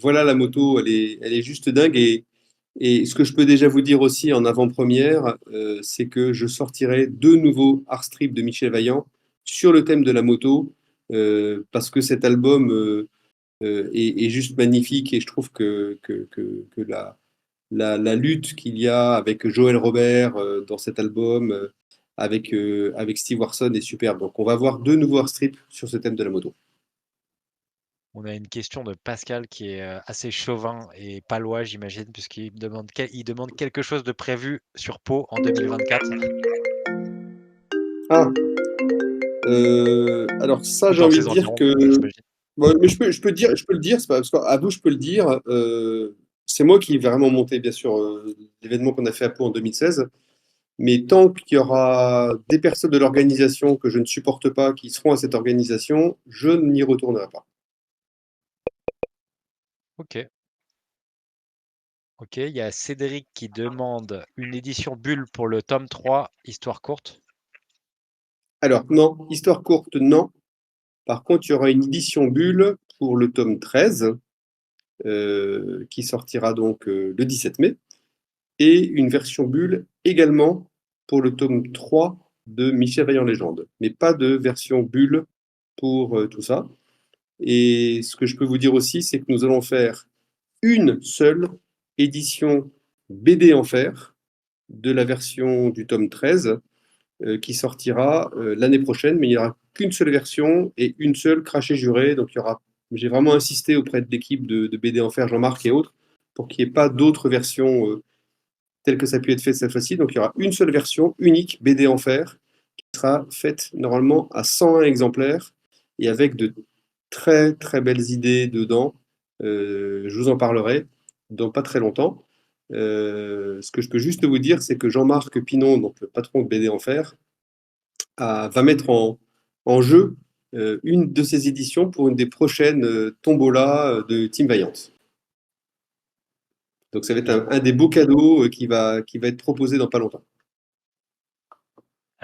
Voilà la moto, elle est juste dingue et ce que je peux déjà vous dire aussi en avant-première, c'est que je sortirai 2 nouveaux art strips de Michel Vaillant sur le thème de la moto, parce que cet album est juste magnifique et je trouve que la lutte qu'il y a avec Joël Robert dans cet album, avec Steve Warson est superbe. Donc on va avoir 2 nouveaux art strips sur ce thème de la moto. On a une question de Pascal qui est, assez chauvin et palois, j'imagine, il demande quelque chose de prévu sur Pau en 2024 Ah, alors ça, ou j'ai dans envie de ses dire environs, que j'imagine. ouais, mais je peux le dire, c'est pas parce qu'à vous, je peux le dire. C'est moi qui vais vraiment monter, bien sûr, l'événement qu'on a fait à Pau en 2016. Mais tant qu'il y aura des personnes de l'organisation que je ne supporte pas qui seront à cette organisation, je n'y retournerai pas. OK, OK. Il y a Cédric qui demande une édition Bulle pour le tome 3, histoire courte. Alors, non, histoire courte, non. Par contre, il y aura une édition bulle pour le tome 13, qui sortira donc le 17 mai, et une version bulle également pour le tome 3 de Michel Vaillant Légende, mais pas de version bulle pour tout ça. Et ce que je peux vous dire aussi, c'est que nous allons faire une seule édition BD en fer de la version du tome 13 qui sortira l'année prochaine, mais il n'y aura qu'une seule version et une seule crachée jurée. Donc il y aura, j'ai vraiment insisté auprès de l'équipe de BD en fer, Jean-Marc et autres, pour qu'il n'y ait pas d'autres versions tel que ça a pu être fait cette fois-ci. Donc il y aura une seule version unique BD en fer qui sera faite normalement à 101 exemplaires et avec de très très belles idées dedans. Je vous en parlerai dans pas très longtemps. Ce que je peux juste vous dire, c'est que Jean-Marc Pinon, donc le patron de BD en fer, va mettre en jeu une de ses éditions pour une des prochaines tombolas de Team Vaillant. Donc ça va être Et un des beaux cadeaux qui va être proposé dans pas longtemps.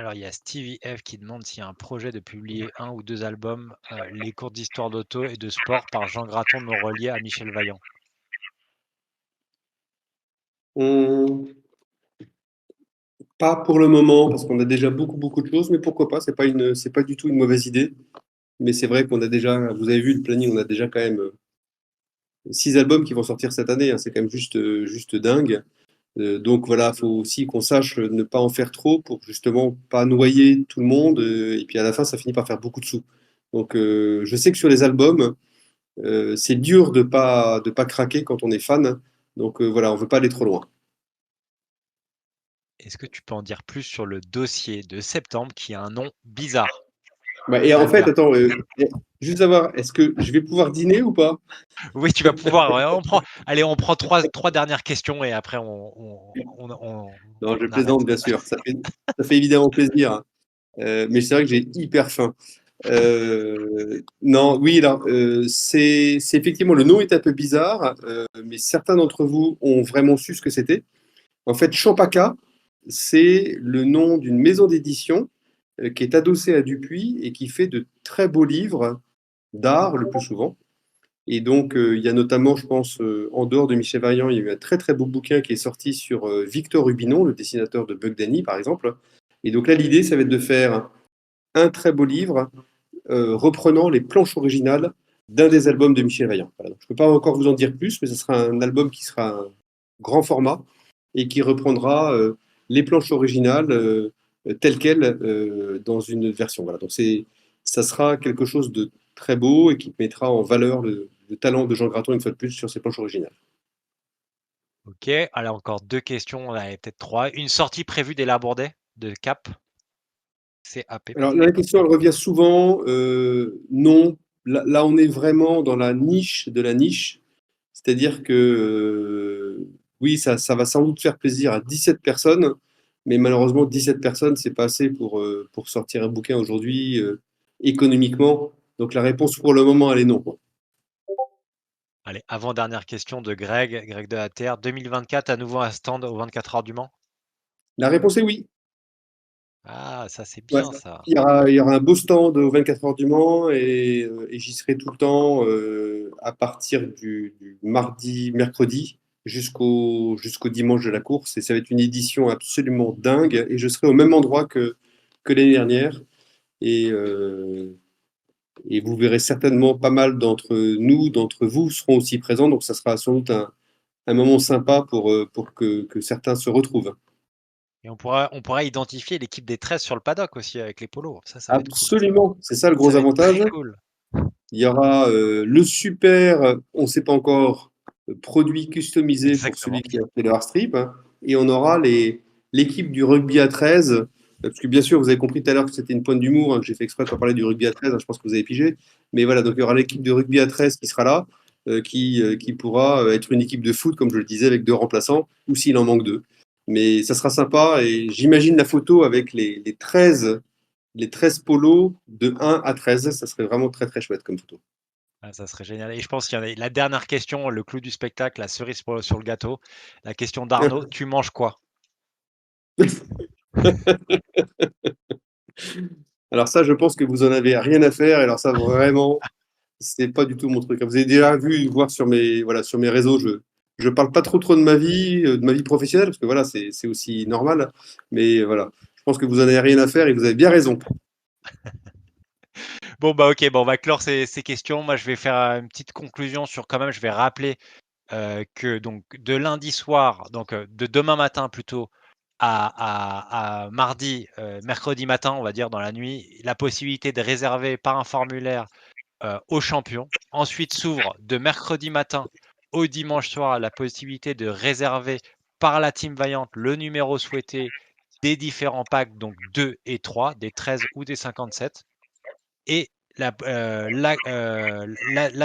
alors, il y a Stevie F qui demande s'il y a un projet de publier 1 ou 2 albums, les cours d'histoire d'auto et de sport par Jean Graton non reliés à Michel Vaillant. On... Pas pour le moment, parce qu'on a déjà beaucoup de choses, mais pourquoi pas, c'est pas du tout une mauvaise idée. Mais c'est vrai qu'on a déjà, vous avez vu le planning, on a déjà quand même 6 albums qui vont sortir cette année, hein, c'est quand même juste dingue. Donc voilà, il faut aussi qu'on sache ne pas en faire trop pour justement pas noyer tout le monde, et puis à la fin, ça finit par faire beaucoup de sous. Donc je sais que sur les albums, c'est dur de pas craquer quand on est fan. Donc voilà, on veut pas aller trop loin. Est-ce que tu peux en dire plus sur le dossier de septembre qui a un nom bizarre? Bah, et en fait, Albert. attends, juste savoir, est-ce que je vais pouvoir dîner ou pas? Oui, tu vas pouvoir. Ouais, allez, on prend trois dernières questions et après Non, je on arrête. plaisante, bien sûr. Ça fait évidemment plaisir, hein. Mais c'est vrai que j'ai hyper faim. Non, oui, alors, c'est effectivement, le nom est un peu bizarre, mais certains d'entre vous ont vraiment su ce que c'était. En fait, Champaka, c'est le nom d'une maison d'édition qui est adossée à Dupuis et qui fait de très beaux livres d'art le plus souvent. Et donc, il y a notamment, je pense, en dehors de Michel Vaillant, il y a eu un très très beau bouquin qui est sorti sur Victor Rubinon, le dessinateur de Bug Danny, par exemple. Et donc là, l'idée, ça va être de faire un très beau livre reprenant les planches originales d'un des albums de Michel Vaillant. Voilà. Je ne peux pas encore vous en dire plus, mais ce sera un album qui sera un grand format et qui reprendra les planches originales telles quelles dans une version. Voilà. Donc ça sera quelque chose de très beau et qui mettra en valeur le talent de Jean Graton une fois de plus sur ses planches originales. Ok, alors encore 2 questions, allez, peut-être 3. Une sortie prévue des Labourdais de Cap, CAP, Alors pardon. la question, elle revient souvent. Non, là, on est vraiment dans la niche de la niche. C'est-à-dire que oui, ça va sans doute faire plaisir à 17 personnes, mais malheureusement, 17 personnes, c'est pas assez pour sortir un bouquin aujourd'hui économiquement. Donc la réponse pour le moment, elle est non, quoi. Allez, avant-dernière question de Greg de la Terre. 2024, à nouveau un stand aux 24 heures du Mans? La réponse est oui. Ah, ça c'est Ouais. bien ça. Il y aura un beau stand aux 24 heures du Mans et j'y serai tout le temps à partir du mardi, mercredi jusqu'au dimanche de la course. Et ça va être une édition absolument dingue. Et je serai au même endroit que l'année dernière. Et, euh, et vous verrez certainement pas mal d'entre vous seront aussi présents. Donc ça sera sans doute un moment sympa pour que certains se retrouvent. Et on pourra identifier l'équipe des 13 sur le paddock aussi avec les polos. Ça va être cool. Absolument, c'est ça le Ça gros va être avantage. très cool. Il y aura le super, on ne sait pas encore, produit customisé pour celui Exactement. qui a fait le hard strip, hein. Et on aura l'équipe du rugby à 13, parce que bien sûr, vous avez compris tout à l'heure que c'était une pointe d'humour, hein, que j'ai fait exprès de pas parler du rugby à 13, hein, je pense que vous avez pigé. Mais voilà, donc il y aura l'équipe de rugby à 13 qui sera là, qui pourra être une équipe de foot, comme je le disais, avec 2 remplaçants, ou s'il en manque 2. Mais ça sera sympa, et j'imagine la photo avec les 13 polos de 1 à 13, ça serait vraiment très très chouette comme photo. Ah, ça serait génial. Et je pense qu'il y en a la dernière question, le clou du spectacle, la cerise sur le gâteau. La question d'Arnaud, tu manges quoi? Alors ça, je pense que vous en avez rien à faire. Et alors ça, vraiment, c'est pas du tout mon truc. Vous avez déjà vu, voir sur mes réseaux, je parle pas trop de de ma vie professionnelle, parce que voilà, c'est aussi normal. Mais voilà, je pense que vous en avez rien à faire et vous avez bien raison. Bon, bah ok, bon, on va clore ces questions. Moi, je vais faire une petite conclusion sur quand même, je vais rappeler que donc de lundi soir, donc de demain matin plutôt, à mardi, mercredi matin, on va dire dans la nuit, la possibilité de réserver par un formulaire aux champions. Ensuite s'ouvre de mercredi matin au dimanche soir la possibilité de réserver par la team Vaillant le numéro souhaité des différents packs, donc 2 et 3, des 13 ou des 57. Et la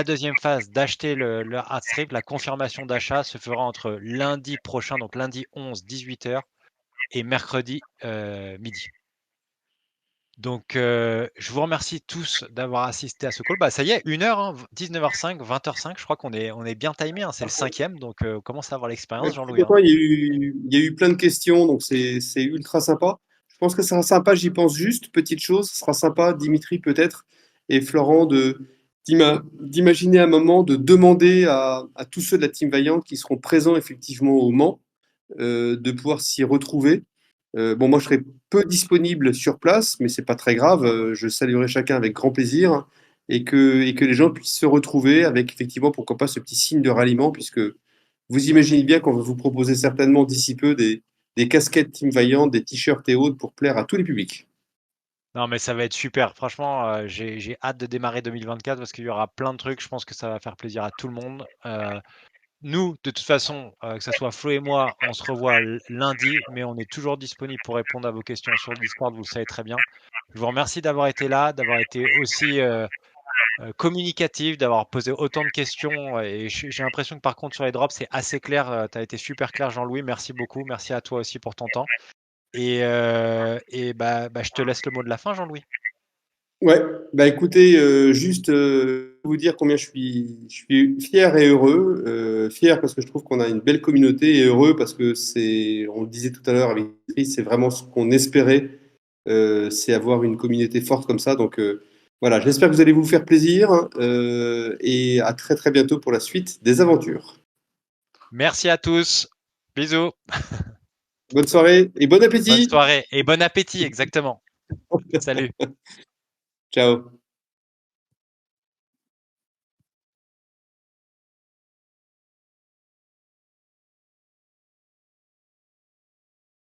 deuxième phase d'acheter le hard strip, la confirmation d'achat se fera entre lundi prochain, donc lundi 11, 18h et mercredi midi. Donc, je vous remercie tous d'avoir assisté à ce call. Bah, ça y est, 1 heure, hein, 19h05, 20h05. Je crois qu'on est bien timé, hein, c'est le cinquième, donc on commence à avoir Ouais, l'expérience, je suis Jean-Louis, hein. content, il y a eu plein de questions, donc c'est ultra sympa. Je pense que ça sera sympa, j'y pense juste, petite chose, ce sera sympa, Dimitri peut-être, et Florent, d'imaginer un moment de demander à tous ceux de la Team Vaillant qui seront présents effectivement au Mans, de pouvoir s'y retrouver. Bon, moi je serai peu disponible sur place, mais c'est pas très grave, je saluerai chacun avec grand plaisir, et que les gens puissent se retrouver avec effectivement, pourquoi pas, ce petit signe de ralliement, puisque vous imaginez bien qu'on va vous proposer certainement d'ici peu des casquettes Team Vaillant, des t-shirts et autres pour plaire à tous les publics. Non, mais ça va être super. Franchement, j'ai hâte de démarrer 2024 parce qu'il y aura plein de trucs. Je pense que ça va faire plaisir à tout le monde. Nous, de toute façon, que ça soit Flo et moi, on se revoit lundi, mais on est toujours disponible pour répondre à vos questions sur le Discord, vous le savez très bien. Je vous remercie d'avoir été là, d'avoir été aussi communicatif, d'avoir posé autant de questions. Et j'ai l'impression que par contre, sur les drops, c'est assez clair. Tu as été super clair, Jean-Louis. Merci beaucoup. Merci à toi aussi pour ton temps. Et bah, je te laisse le mot de la fin, Jean-Louis. Ouais, bah écoutez, juste vous dire combien je suis fier et heureux. Fier parce que je trouve qu'on a une belle communauté et heureux parce que on le disait tout à l'heure avec Chris, c'est vraiment ce qu'on espérait, c'est avoir une communauté forte comme ça. Donc voilà, j'espère que vous allez vous faire plaisir, et à très très bientôt pour la suite des aventures. Merci à tous. Bisous. Bonne soirée et bon Bonne appétit. soirée et bon appétit, exactement. Salut. Ciao.